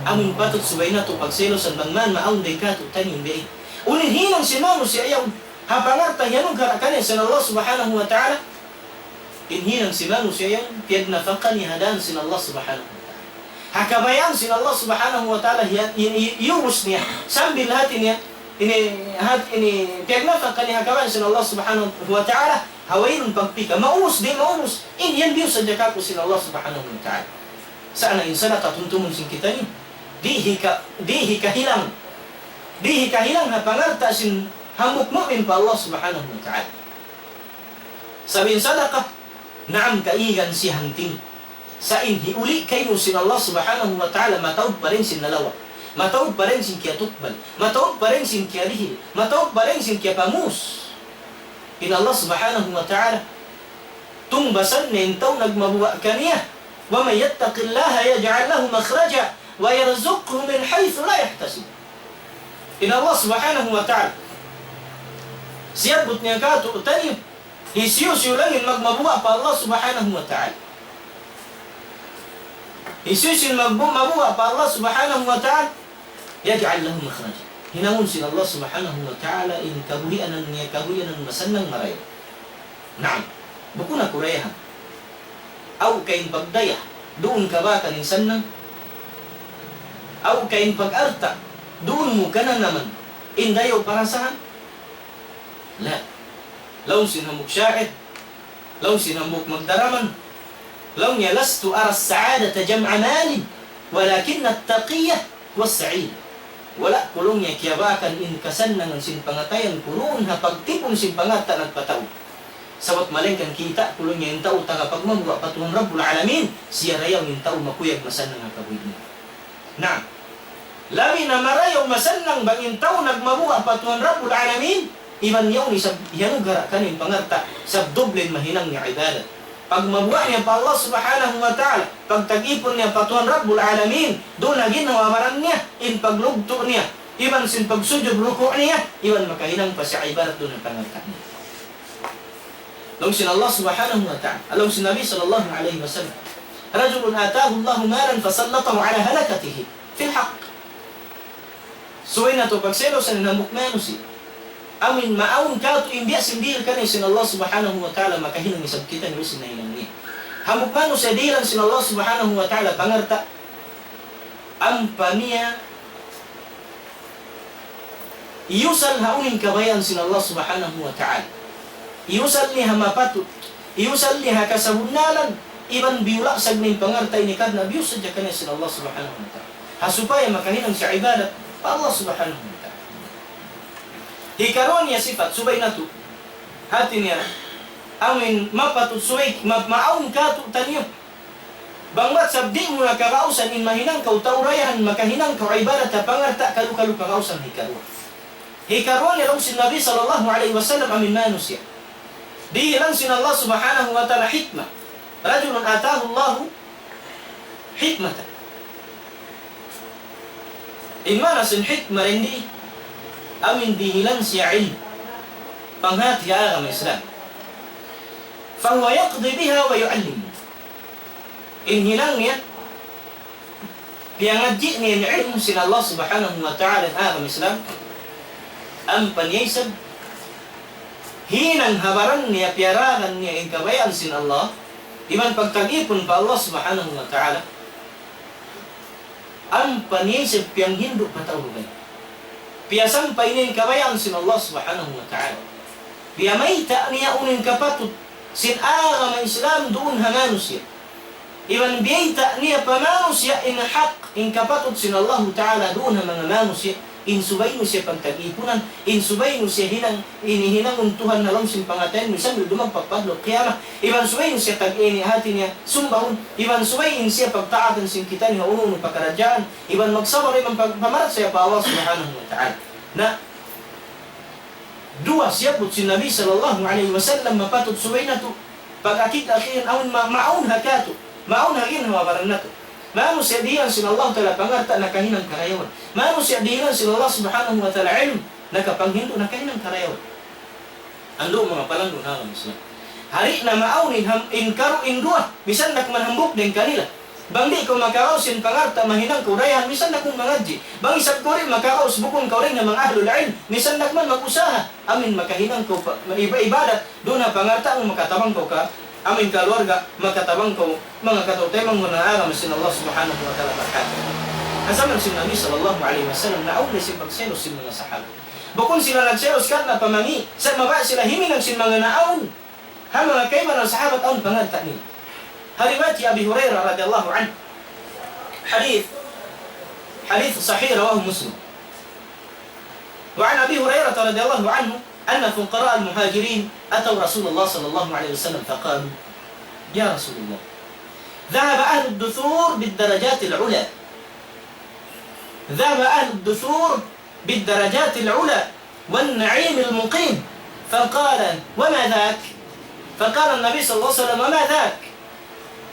amin patut subayna to pagselos ang bangman maong dekato tanin be unin hinang si manusia yung hapangarta yan karaan sin Allah subhanahu wa ta'ala inhinang si manusia yung pinagnafakan ni hadan sin Allah subhanahu wa ta'ala hakabayan sin Allah subhanahu wa ta'ala iubos niya sambil hati niya ini pinagnafakan ni hakabayan sin Allah subhanahu wa ta'ala hawayin pagpika, maubos din, maubos. Yan biyo sa jakapo sin Allah subhanahu wa ta'ala. Saan ang insana katuntumon sin kita ni? Di hikahilang na pangarta sin hamuk mu'min pa Allah subhanahu wa ta'ala. Sabihin sadaka, naam kaigan si hanting. Sa inhiuli kayo sin Allah subhanahu wa ta'ala, matawad pa rin sin nalawa. Matawad pa rin sin kia tutbal. Matawad pa rin sin kia lihil. Matawad pa rin sin kia pamus. In Allah subhanahu wa ta'ala tumbasan na intaw nagmabuwa kaniya wa may yattaqillaha yaj'al lahu makhraja wa yarzuqhu min haythu la yahtasib. In Allah subhanahu wa ta'ala siyabot niya kato tayo hisiyusyo langin magmabuwa pa Allah subhanahu wa ta'ala hisiyusyo magmabuwa pa Allah subhanahu wa ta'ala yaj'al lahu makhraja. Hinangon sin Allah subhanahu wa ta'ala in kabuhian niya kabuhian masanang maray. Naam, buko na kurehan. Aw kain pagdaya, doon ka ba kaning sanang? Aw kain pag-arta, doon mo ka na naman. Indayo para saan? La. Law sinamuk sya'id, law sinamuk magdaraman, law niya lastu aras sa'adata jam'a malin, walakin at-taqiyah was-sa'id. Wala kulong niya kiyabakan in kasan ng sinpangatayan kulong hapagtipon sinpangata nagpataw. Sabot malengkan kita kulong niya yung tao tagapagmamwa patuhan Rabbul Alamin siya rayaw yung tao makuyag masan ng kabuhin niya. Na, labi na marayaw masan ng bangin tao nagmabuha patuhan Rabbul Alamin iman yaw ni yanugara kanin pangarta sa doblin mahinang niya ibadat. Pag mabuha niya pa Allah subhanahu wa ta'ala, pag tag-ipon niya patuhan Rabbul Alamin, doon na ginawawaran niya, in paglugto niya, iban sin pagsujud ruko niya, iban makahinang pa sa ibarat doon ang pangarta niya. Along sin Allah subhanahu wa ta'ala, along sin Nabi sallallahu alaihi wasallam, rajulun atahu Allahu malan fasallatahu ala halakatihi, fil haq. Suway na to pagselos sa namuk manusi, amin maawang kato imbiya sindir ka sin Allah subhanahu wa ta'ala makahinang isab kita ni usin na hinang niya. Hamuk manu sa dilan sin Allah subhanahu wa ta'ala pangarta ang paniya iusal hauning kabayan sin Allah subhanahu wa ta'ala. Iusal niya mapatut, iusal niya kasabunalan, iban biula sa gnay pangarta inikad na bius sa dyan sin Allah subhanahu wa ta'ala. Hasupaya makahinang sa ibadat pa Allah subhanahu wa ta'ala. Hikaron niya sifat, subay na to. Hati niya, amin mapatut subay, maawang kato tanyo. Bangbat sabdi mo na kakausan, in mahinang kau taurayan, makahinang kau ibarat na pangarta, kalu-kalu kakausan hikaron. Hikaron niya lang si Nabi sallallahu alaihi wasallam, amin manus siya. Di lang sin Allah subhanahu wa ta'ala hikmah. Rajulun atahu Allahu hikmatan. In mana sin hikmah hindi, amin dihilan siya ilm panghati agama Islam fahuwa yaqdi biha wa yu'allim in hilang niya piangadji niya ilm sin Allah subhanahu wa ta'ala agama Islam ang panyaysab hinang habaran niya piararan niya in kabayan sin Allah iman pagtagipon pa Allah subhanahu wa ta'ala ang panyaysab piang hindu patawagay piasang painin kabayan sin Allah subhanahu wa ta'ala. Pia maita niya unin kapatut sin agama Islam doon hanganus siya. Iwan biyaita niya pamanus siya in haq in kapatut sin Allah ta'ala doon hanganus siya. In subayno siya pagtag-ipunan, in subayno siya inihinang untuhan na lang sin pangaten, minsan dumang pagpadlo, kiyama, iban subayno siya tag-ini hati niya, sumbahon, iban subayin siya pagtaatan sin kita niya unong pagkaradyaan, iban magsabar ibang pamarat siya pa Allah subhanahu wa ta'ala. Na, Dua siyapot si Nabi sallallahu alaihi wasallam mapatod suway na to. Pag-akit-akihan awin maun hakato. Maun hagin hawabaran na to. Maano siya diyan sin Allah Ta'ala pangarta na kahinang karayawan. Maano siya diyan sin Allah subhanahu wa ta'ala ilm na kapanghindo na kahinang karayawan. Ando mga palanggo na ang Islam. Hari na maaunin inkaro indua. Bisan na kumanhambok din kanila. Bangdi ko makakaos sin pangarta mahinang kurayan, misan na kong mangadji. Bang isap ko rin makakaos bukong ka rin ng mga ahlul ilm, misan na man mag-usaha. Amin makahinang ko ibadat, doon na pangarta ang makatabang ko ka, amin kaluarga, makatabang ko, mga katutemang manaaram sin Allah subhanahu wa ta'ala barakatuh. Kasaman sin Nabi sallallahu alaihi wasallam na aulay sin pagselos sin mga sahaba. Bukon sila nagselos ka na pamangi, sa maba sila himinang sin mga naawon. Ha mga kaiman ang sahabat aun pangarta nila. رواية أبي هريرة رضي الله عنه حديث صحيح رواه مسلم. وعن أبي هريرة رضي الله عنه أن فقراء المهاجرين أتوا رسول الله صلى الله عليه وسلم فقالوا يا رسول الله ذهب أهل الدثور بالدرجات العلى والنعيم المقيم فقال وما ذاك؟ فقال النبي صلى الله عليه وسلم وما ذاك؟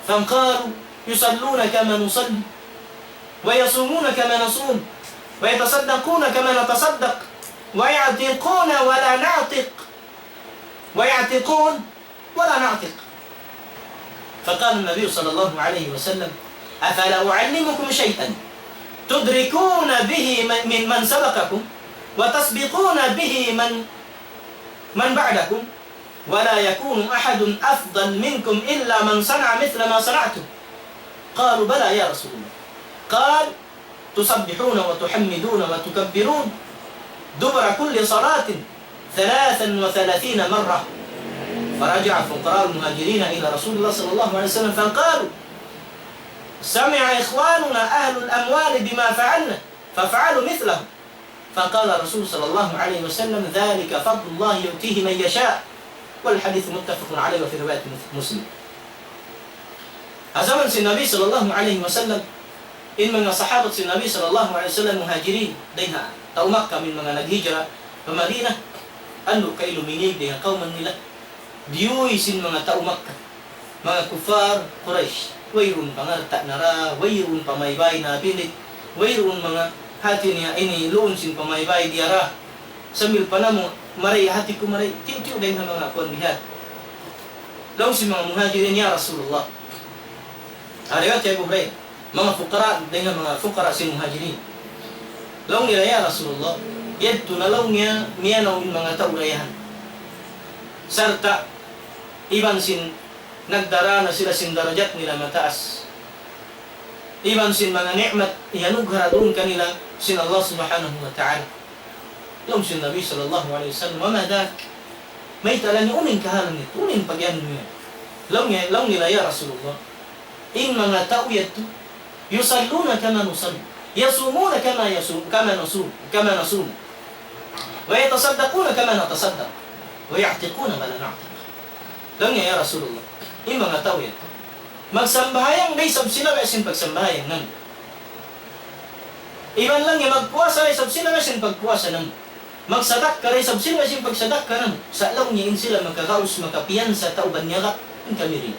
فقالوا يصلون كما نصلي ويصومون كما نصوم ويتصدقون كما نتصدق ويعتقون ولا نعتق. فقال النبي صلى الله عليه وسلم أفلا أعلمكم شيئا تدركون به من سبقكم وتسبقون به من بعدكم ولا يكون أحد أفضل منكم إلا من صنع مثل ما صنعتم. قالوا بلى يا رسول الله. قال تسبحون وتحمدون وتكبرون دبر كل صلاة 33 مرة. فرجع فقراء المهاجرين إلى رسول الله صلى الله عليه وسلم فقالوا سمع إخواننا أهل الأموال بما فعلنا ففعلوا مثله. فقال رسول صلى الله عليه وسلم ذلك فضل الله يؤتيه من يشاء. والحديث متفق عليه وفي رواية مسلم. Zaman si Nabi sallallahu alaihi wasallam in mga sahabat si Nabi sallallahu alaihi wasallam muhajirin dayha taumak kami mga naghijra pa Madinah ano kay luminig dengan kauman nila diuy sin mga taumak mga kufar Quraish wayrun pangarta nara wayrun pamaybay na pilit wayrun mga hati niya ini luon sin pamaybay diara sambil panamo maray hati ko maray tiu-tiu dayha mga kuan lihat law si mga muhajirin ya Rasulullah. Ariwat ya Abu Hurairah mga fukara dengan mga fukara si muhajirin law nila ya Rasulullah yadto na law niya miyanaw mga taulayahan sarta iban sin nagdara na sila sin darajat nila mataas iban sin mga ni'mat ihanughara doon kanila sin Allah subhanahu wa ta'ala. Law sin Nabi sallallahu alaihi wasallam wama dak may talani unin kahalan nito unin pagyan niya law nila ya Rasulullah in mga tao yato yusalluna kama nusalli yasumuna kama nasum wa yatasaddaquna kama natasaddaq wa ya'tiquna ma la na'tiq. Law niya ya Rasulullah in mga tao yato magsambahayang day sab sila sin pagsambahayang nang iban lang yung magpuasa ay sab sila sin pagpuasa nang magsadak ka rin sab sila sin pagsadak ka nang sa law niya in sila magkakaus makapiyan sa tauban niya in kami rin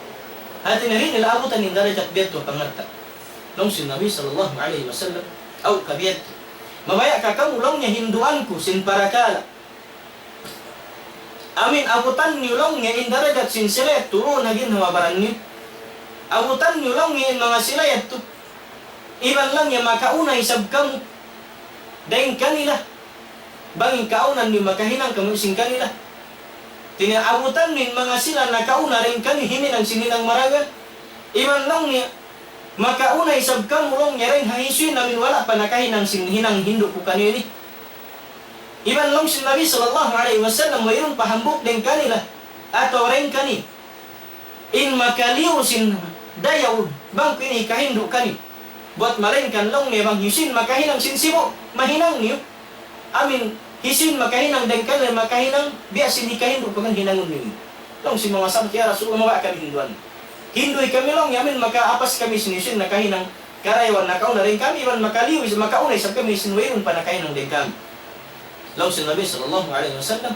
hati na rin nila abutan yung darajat biyadto pangarta. Nung si Nabi sallallahu alaihi wasallam aw kabiyadto mamaya kakamulong niya hinduan ko sin parakala amin abutan niyo lang niya in darajat sin sila turo na ginhawabaran niyo abutan niyo lang niya in mga sila yato iban lang niya makauna isab kamu dahil kanila bangin kaunan niyo makahinang kamu sin kanila tinaabutan min mga sila nakauna rin kani hininang sininang maragan iman lang niya makauna isab kamulong niya rin hahisuin namin wala pa nakahinang sinhinang hindu ko kanini iman lang si Nabi sallallahu alaihi wasallam mayroong pahambok din kanila ato rin kani in makaliw sin dayaw bang kini kahindu kani buat marin kan long niya bang hisin makahinang sinsibo mahinang niyo amin hisin makahinang dan kanan makahinang biasin hikahindu pagan hinangon niyo. Long si mga sabat ya Rasulullah mawa kami hinduan. Hinduy kami long yamin makaapas kami sinisin nakahinang karaywan nakauna rin kami iban makaliw makaunay sa kami sinwayron pa nakahinang din kami. Long si Nabi sallallahu alaihi wasallam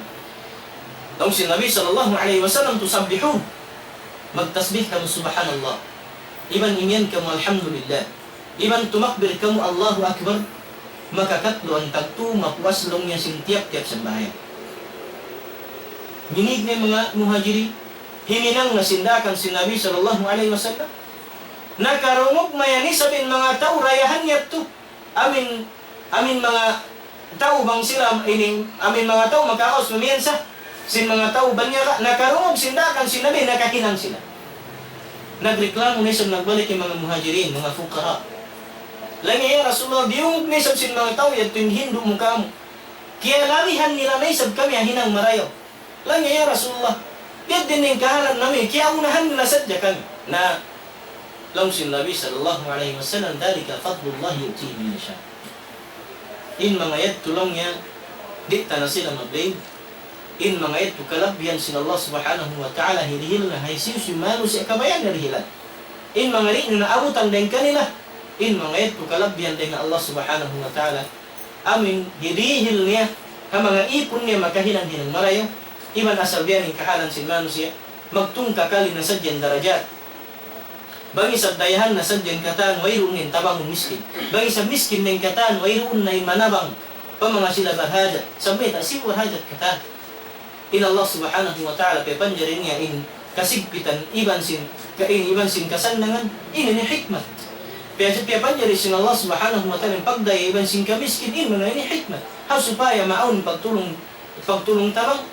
Laung si Nabi sallallahu alaihi wasallam tusabbihun. Magtasbih kamu subhanallah. Iban ingyan kamu alhamdulillah. Iban tumakbir kamu Allahu akbar. Maka katlo ang tagtu mapuaslong niya sin tiap-tiap sembahyang. Minig na mga muhajiri, himinang nasindakan si Nabi sallallahu alaihi wasallam. Nakarungog mayani sabin mga tao rayahan niya to. Amin mga tao bang sila ini amin mga tao magkakaos mamiyansa. Sin mga tao banya ka nakarungog sindakan si Nabi nakakinang sila. Nagreklamo ni sa nagbalik yung mga muhajirin, mga fuqara. Langi ya Rasulullah, diungog ni sa sin mga tao yato yung Hindu mo kamo. Kaya lalihan nila na isab kami hinang marayaw. Langi ya Rasulullah, yan din yung kahalan namin, kaya unahan nila sadya kami. Na laung sin Nabi sallallahu alaihi wasallam, dalika fadlullah yu'tihi man yasha. In mga yad tulong niya, di ta na sila magbayad. In mga yad tukalabyan sin Allah subhanahu wa ta'ala, hilihil na haisiyo si manu si akabayan na rihilan. In mga rin na abutan din kanila. In mga yad tukalabyan din Allah subhanahu wa ta'ala, amin hilihil niya, ang mga ipon niya makahilang hinang marayo. Iban asal biyan yung kahalan sin manu siya, magtungkakali na sadyan darajat. Bagi sa dayahan na sadyan kataan, wayroon ng tabang miskin. Bagi sa miskin ng kataan, wayroon na manabang pamanga sila barhajat. Sabi ta, si barhajat kataan. In Allah subhanahu wa ta'ala, pepanjarin niya in kasigpitan, iban sin kasandangan, ini ni hikmat. Pepanjarin sin Allah subhanahu wa ta'ala, pagdaya iban sin kamiskin, ini hikmat. How supaya maun pagtulong tabang,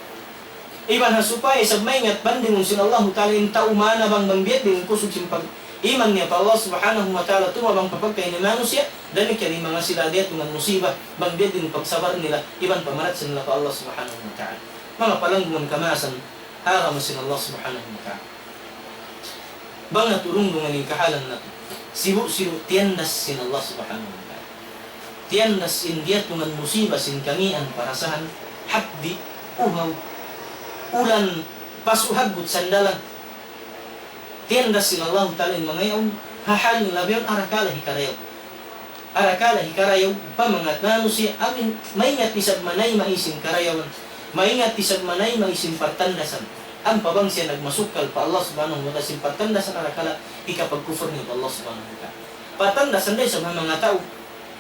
iban ha supaya sa maingat bandingon sin Allah ta'ala, in taumana bang bangbiyat din kusog sin iman niya pa Allah subhanahu wa ta'ala tumabang papagkay ni manusya dahil kaya ni mga sila diya tungan musibah bangbiyad din pagsabar nila iban pamarat sa nila pa Allah subhanahu wa ta'ala mga palangguman kamasan haram sin Allah subhanahu wa ta'ala bang natulong dungan yung kahalan na to sibu tiyandas sin Allah subhanahu wa ta'ala tiyandas in diya tungan musibah sin kamian parasahan habdi uhaw ulan pasuhagot sandalan tiyandas sin Allah ta'ala yung mga yaon, hahal ng labiyon, arakala hikarayaw, pamangat na siya, amin, maingat isag manay maisin karayawan, maingat isag manay maisin partandasan, ang pabang siya nagmasukal pa Allah subhanahu wa ta'ala, sin partandasan arakala, ikapagkufur niya pa Allah subhanahu wa ta'ala. Partandasan din sa mga tao,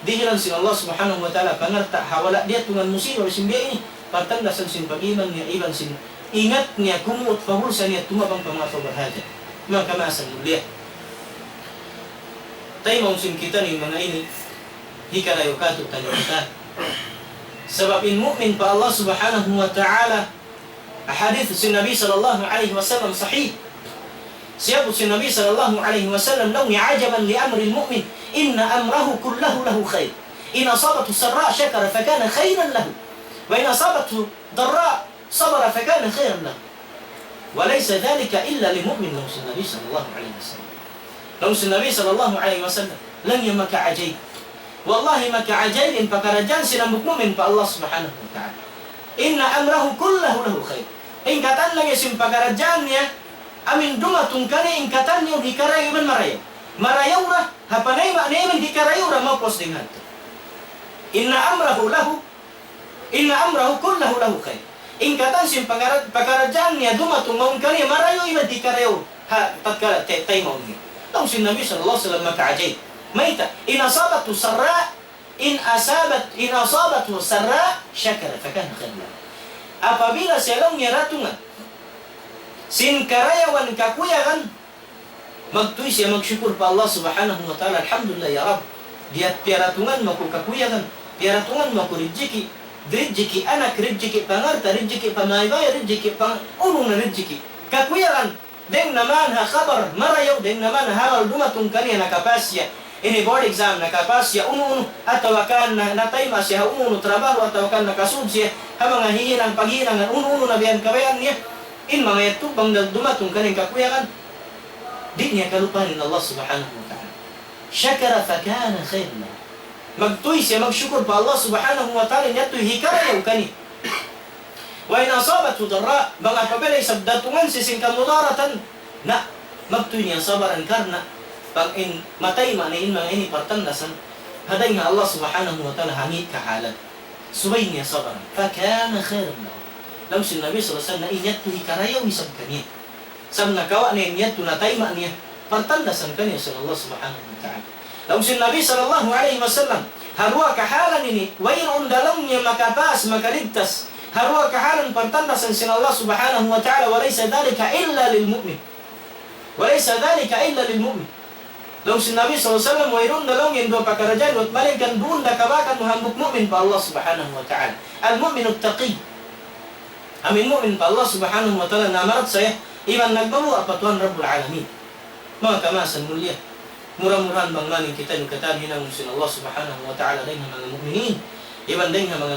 dihilan sin Allah subhanahu wa ta'ala, pangarta, hawala diya tungan musibah, simbiya ini, partandasan sin pag-iman niya, iban sin, ingat niya, kumuot pahulsa niya, tumabang pa mga pabarhaja. Mga kamasan mulia. Tayo maunsin kita ni mga ini, hikarayo katut tanyo kita. Sebab in mu'min pa Allah subhanahu wa ta'ala, ahadith si Nabi sallallahu alaihi wasallam sahih. Siyabot si Nabi sallallahu alaihi wasallam, law ni'ajaban li amri al-mu'min, inna amrahu kullahu lahu khair. In asabatu sarra' shakara fakana khairan lahu. Wa in asabatu darra' sabara fakana khairan lahu. وليس ذلك إلا لمؤمن لو النبي صلى الله عليه وسلم لو النبي صلى الله عليه وسلم لن يمك عجيب والله مك عجيب فكرجان سنمك مؤمن فالله سبحانه وتعالى إن أمره كله له خير إن كتان لن يسم فكرجان يا أمين دوما تنكري إن كتان يو هكرايو من مرايو رah hapanay maknay man hikarayo rah mau posting hantu inna amrahu kullahu lahu khair ingkatan sim pakarajaan niya dumatong maun kaniya marayo iba di karayo ha tatkala tay maun niya tong si Nabi sallallahu alaihi wasallam makaajay maita in asabatu sarra syakara fakana khairan apabila selong niya ratungan sin karayawan kakuyakan magtuy siya magsyukur pa Allah subhanahu wa ta'ala alhamdulillah ya Rab diat piaratungan maku kakuyakan piaratungan maku rizki rizki anak, rizki pangarta, rizki pamaybay, rizki pang unong na rizki. Kakuyakan, deng naman ha kabar, marayaw, deng naman halal dumatong kaniya nakapasya. Ini board exam, nakapasya, uno-uno, at tawakan na natayma siya, uno-uno trabaho, at tawakan nakasud siya, ha mga hihinang, paghihinang, uno-uno na biyan kabayan niya. In mga ito, bang dumatong kaniyang kakuyakan, di niya kalupanin Allah subhanahu wa ta'ala. Syakara fakana khairan. Magtuy siya, magsyukur pa Allah subhanahu wa ta'ala niya tuy hikarayaw kani. Wa in asabatu darra, bang apabila isabdatungan si singkamudaratan, na magtuy niya sabaran karna, pag in matay manain mga ini partandasan, haday nga Allah subhanahu wa ta'ala hangit kahalan. Subay niya sabaran, fakana khairan lahu. Lalu si Nabi SAW na inyat tu ikarayaw isab kanya. Sam nakawa niya inyat tu natayma niya. Pertandasan kanya sa Allah Subhanahu wa ta'ala. Lalu si Nabi SAW harwa kahalan ini wayron dalamnya makapas makaligtas. Harwa kahalan pertandasan sa Allah Subhanahu wa ta'ala walaysa dhalika illa lil mu'min. Walaysa dhalika illa lil mu'min. Lalu si Nabi SAW wayron dalamnya dua pakarajaan at malingkan doon nakabakan muhambuk mu'min pa Allah Subhanahu wa ta'ala. Al-mu'minu taqi. Amin mu'min pa Allah Subhanahu wa ta'ala na amarat saya iman nagbamu apatuan Rabbul Alamin. Mga kamasan mulia. Murah-murahan bang maning kita yung katahin ng sin Allah Subhanahu wa ta'ala din ng mga mu'minin. Iban din ng mga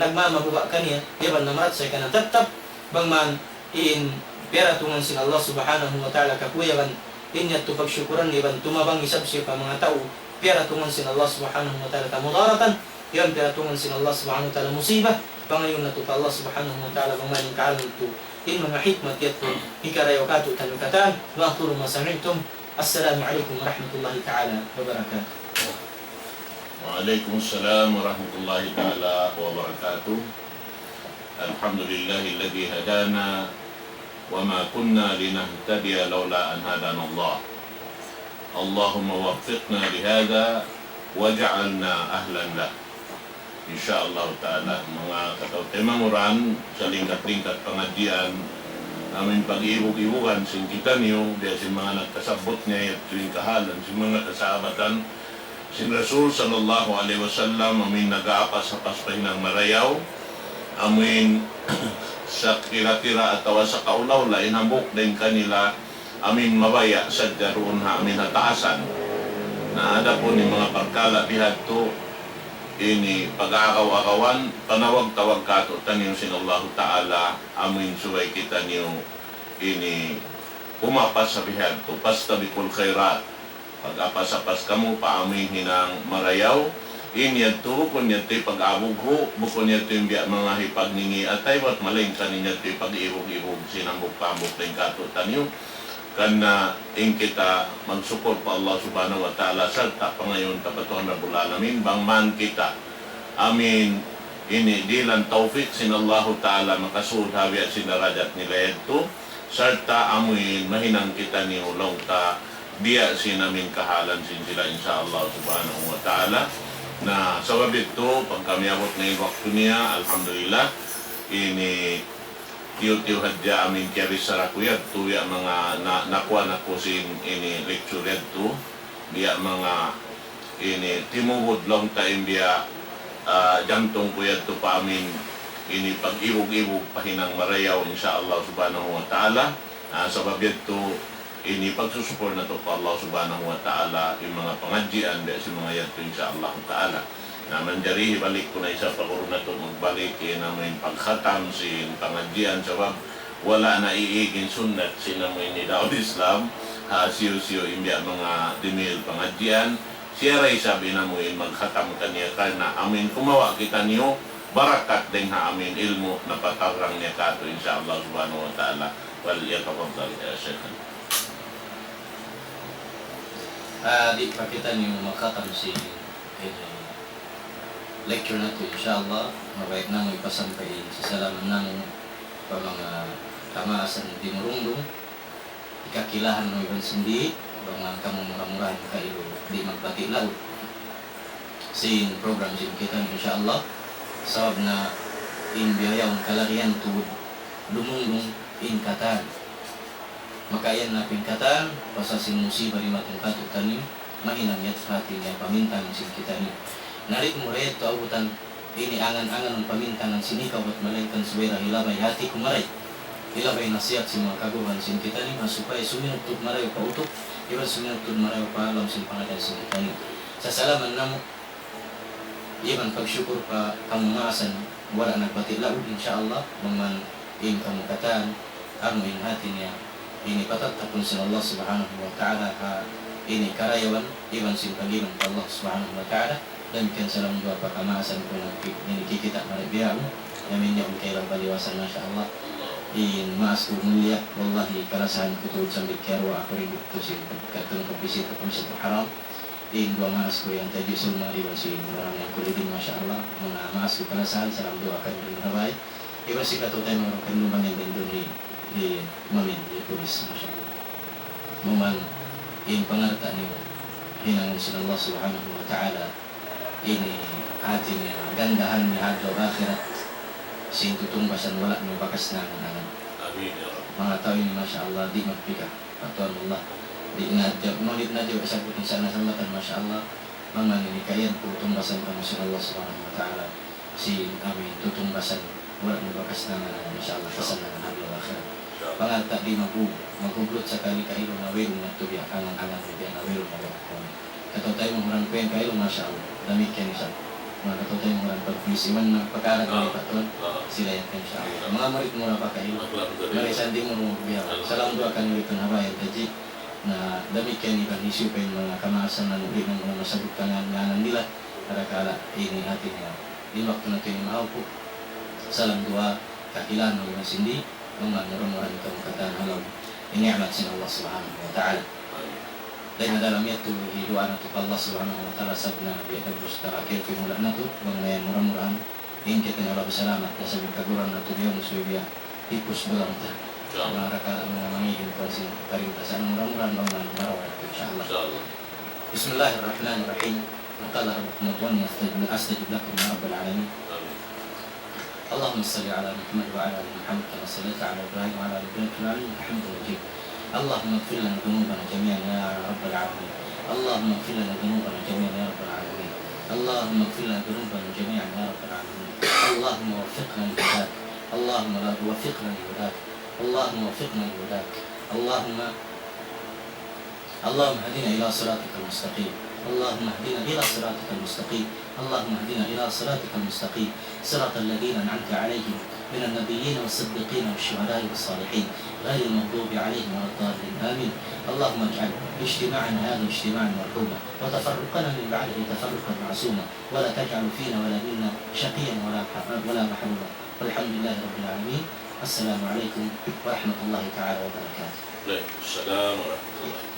nagmamabuka kaniya. Iban na marat saya ka na tatap bang man in pera tungan sin Allah Subhanahu wa ta'ala kakuyaban inyat tu pagsyukuran iban tumabang isab siya pa mga tao pera tungan sin Allah Subhanahu wa ta'ala kamudaratan. Iban pera tungan sin Allah Subhanahu wa ta'ala musibah. Pangayon na to pa Allah Subhanahu wa ta'ala bang maning kaalam ito. In mga hikmat yato ikarayo kato tanukatan. Wa akhturu masami'tum. Assalamualaikum warahmatullahi ta'ala wabarakatuh. Waalaikumsalam warahmatullahi ta'ala wabarakatuh. Alhamdulillahilladzi hadana wa ma kunna linahtadiya laula an hadana Allah. Allahumma waffiqna lihada waj'alna ahlan lah. Insyaallah ta'ala mga katautemanguran sa lingkat-lingkat pengajian amin pag-iibog-ibogan sin kita niyo diya sin mga nagkasabot niya at tuwing kahalan sin mga kasaabatan sin Rasul sallallahu alaihi wasallam amin nag-aapas sa paspahinang marayaw amin sa kira-kira at sa kaulaw la inambok din kanila amin mabaya sa daroon ha amin hataasan na ada po ni mga pagkala bihadto ini pag-aakaw-akawan, panawag-tawag kato taniyong sin Allah Ta'ala amin subay kita niyo ini umapas sa bihag to pastabikul khairat pag-apas-apas kamo pa amin hinang marayaw inyad to kunyad to pag-abugho bukon yad to yung mga hipagningi atay wat maling kaninyad to pag-iibog-ibog sinambog-pambog rin kato taniyong kana ing kita magsukod pa Allah Subhanahu wa ta'ala salta pa ngayon kapatuhan Rabbul Alamin bangman kita amin ini dilan taufik sin Allah Ta'ala makasud habi at sinarajat nila ito salta amin mahinang kita ni ulong ta diya sinamin kahalan sin sila insyaallah Subhanahu wa ta'ala na sa wabit to pag kami abot na yung waktu niya alhamdulillah ini tiyo-tiyo hadya amin kaya sarakuyad to ya mga nakuha na ko sin ini lecture to biya mga ini timuhod long time biya jantong kuyad to pa amin ini pag-ibog-ibog pahinang marayaw insyaallah Subhanahu wa ta'ala sa babiyad to ini pagsusupor na to pa Allah Subhanahu wa ta'ala yung mga pangadjian biya si mga yan to insyaallah ta'ala na manjarihi balik ko na isa pa kuro na ito magbalik na may pagkhatam sin pangadjian sabab wala na iigin sunnat sinamoy ni Daud Islam siyo-siyo imbya mga dimil pangadjian siya ray sabi na mo magkhatam kaniya ka na amin kumawa kita niyo barakat din ha amin ilmo na patarang niya kato insyaallah Subhanahu wa ta'ala wal yatafaddal ya Sheikh. Di pa kita niyo magkhatam si lecture na ito, insyaAllah, mabait na mo ipasampay sa salaman ng pa mga kamaasan di murungdong, ikakilahan mo ibang sindi, mga kamumura-murahan kayo di magpati laot. Sin program sin kita, insyaAllah, sabab na inbiyayang kalarian tuwod lumungdong inkatan. Makayan na pinkatan, pasasin musibah di matong katutan niyo, mahinang yat hati niya pamintang sin kita niyo. Narik mo rin ito abutan ini angan-angan ng pamintangan sinikaw at malaykan suwera hilabay hati kumaray hilabay nasiyak si mga kaguhan sin kita ni masupay suminutod marayo pa utok iban suminutod marayo pa alam sin pangalan sin kita ni sa salaman na mo iban pagsyukur pa kamumaasan wala nagbati laod insyaallah mga in kamukatan ang in hati niya ini patatapon sin Allah Subhanahu wa ta'ala ini karayawan iban sin pagiban pa Allah Subhanahu wa ta'ala dan kan salam dua pakamaasan ko ng kita maribiyah yamin niya kay baliwasan masyaallah in mas ko mulia wallahi kalasahan ko tuod sa bikharwa ako rin dito si katong pagbisita ko sa haram in dua mas ko yang tadi sulma iban si orang yang kulidin masyaallah mga mas ko kalasahan salam dua kan rabay Iba si katutay mga kanungan yang bendo ni mamin, ni tulis, masyaallah. Muman, in pangarta niyo, hinangon sila Allah subhanahu wa ta'ala, ini ating gandahan ni hadlaw akhirat, sin tutungbasan wala may bakas na nanganan. Amin ya Rabb. Mga tao ini, masyaallah, di magpika. Patuan Allah. Di inadya, umalit na diyo, isagutin sana sa matan, masyaallah, mga ninikayan, tutungbasan kami sa Allah subhanahu wa ta'ala, si amin tutungbasan wala may bakas na nanganan, masyaallah, kasan na hadlaw akhirat. Pangalta di maguglot sa kali kailo na wilong na tubiya angang-angang tubiya na wilong na wakon. Katotay mong hurang pen kailo, masyaallah, damit ka niya. Mga katotay mong hurang pagpulisiman na pagkarat na ipaton, sila yan ka insyaAllah. Mga marit mo na pa kailo, marisan di mo mong biya. Salam doa kan ulit ng hawayan taji na damit ka niya isyu pa yung mga kamaasan na nubig ng mga masagot ka nga nila para kala ini hati niya. Di waktu na ito yung mahal po. Salam doa kakilan ng mga sindi. Umar murah-murah itu kata halam ini amat sin Allah subhanahu wa ta'ala dan dalam itu doa untuk Allah subhanahu wa ta'ala sabna biada bustara kaifi mulana tu banglayan murah-murahan in kita Allah berselamat ya sabik kaguran atau dia musuh dia tipus belang ta maraka mengamani informasi perintah murah-murahan banglayan marawat insyaallah. Bismillahirrahmanirrahim. Qala rabbukum ud'uni astajib lakum ya rabbal alamin. اللهم صل على محمد وعلى ال محمد كما صليت على ابراهيم وعلى ال ابراهيم في العالمين انك حميد مجيد. اللهم اغفر لنا ذنوبنا جميعا يا رب العالمين. اللهم اغفر لنا ذنوبنا جميعا يا رب العالمين. اللهم اغفر لنا ذنوبنا جميعا يا رب العالمين. اللهم وفقنا لهداك. اللهم لا وفقنا لهداك. اللهم وفقنا لهداك. اللهم اهدنا الى صراطك المستقيم. اللهم اهدنا الى صراطك المستقيم. اللهم اهدنا الى صراطك المستقيم صراط الذين انعمت عليهم من النبيين والصديقين والشهداء والصالحين غير المغضوب عليهم ولا الضالين امين. اللهم اجعل اجتماعنا هذا اجتماعا مرحوما وتفرقنا من بعده تفرقا معصوما ولا تجعل فينا ولا منا شقيا ولا محروما والحمد لله رب العالمين. السلام عليكم ورحمه الله تعالى وبركاته. Waalaikumsalam warahmatullahi wabarakatuh.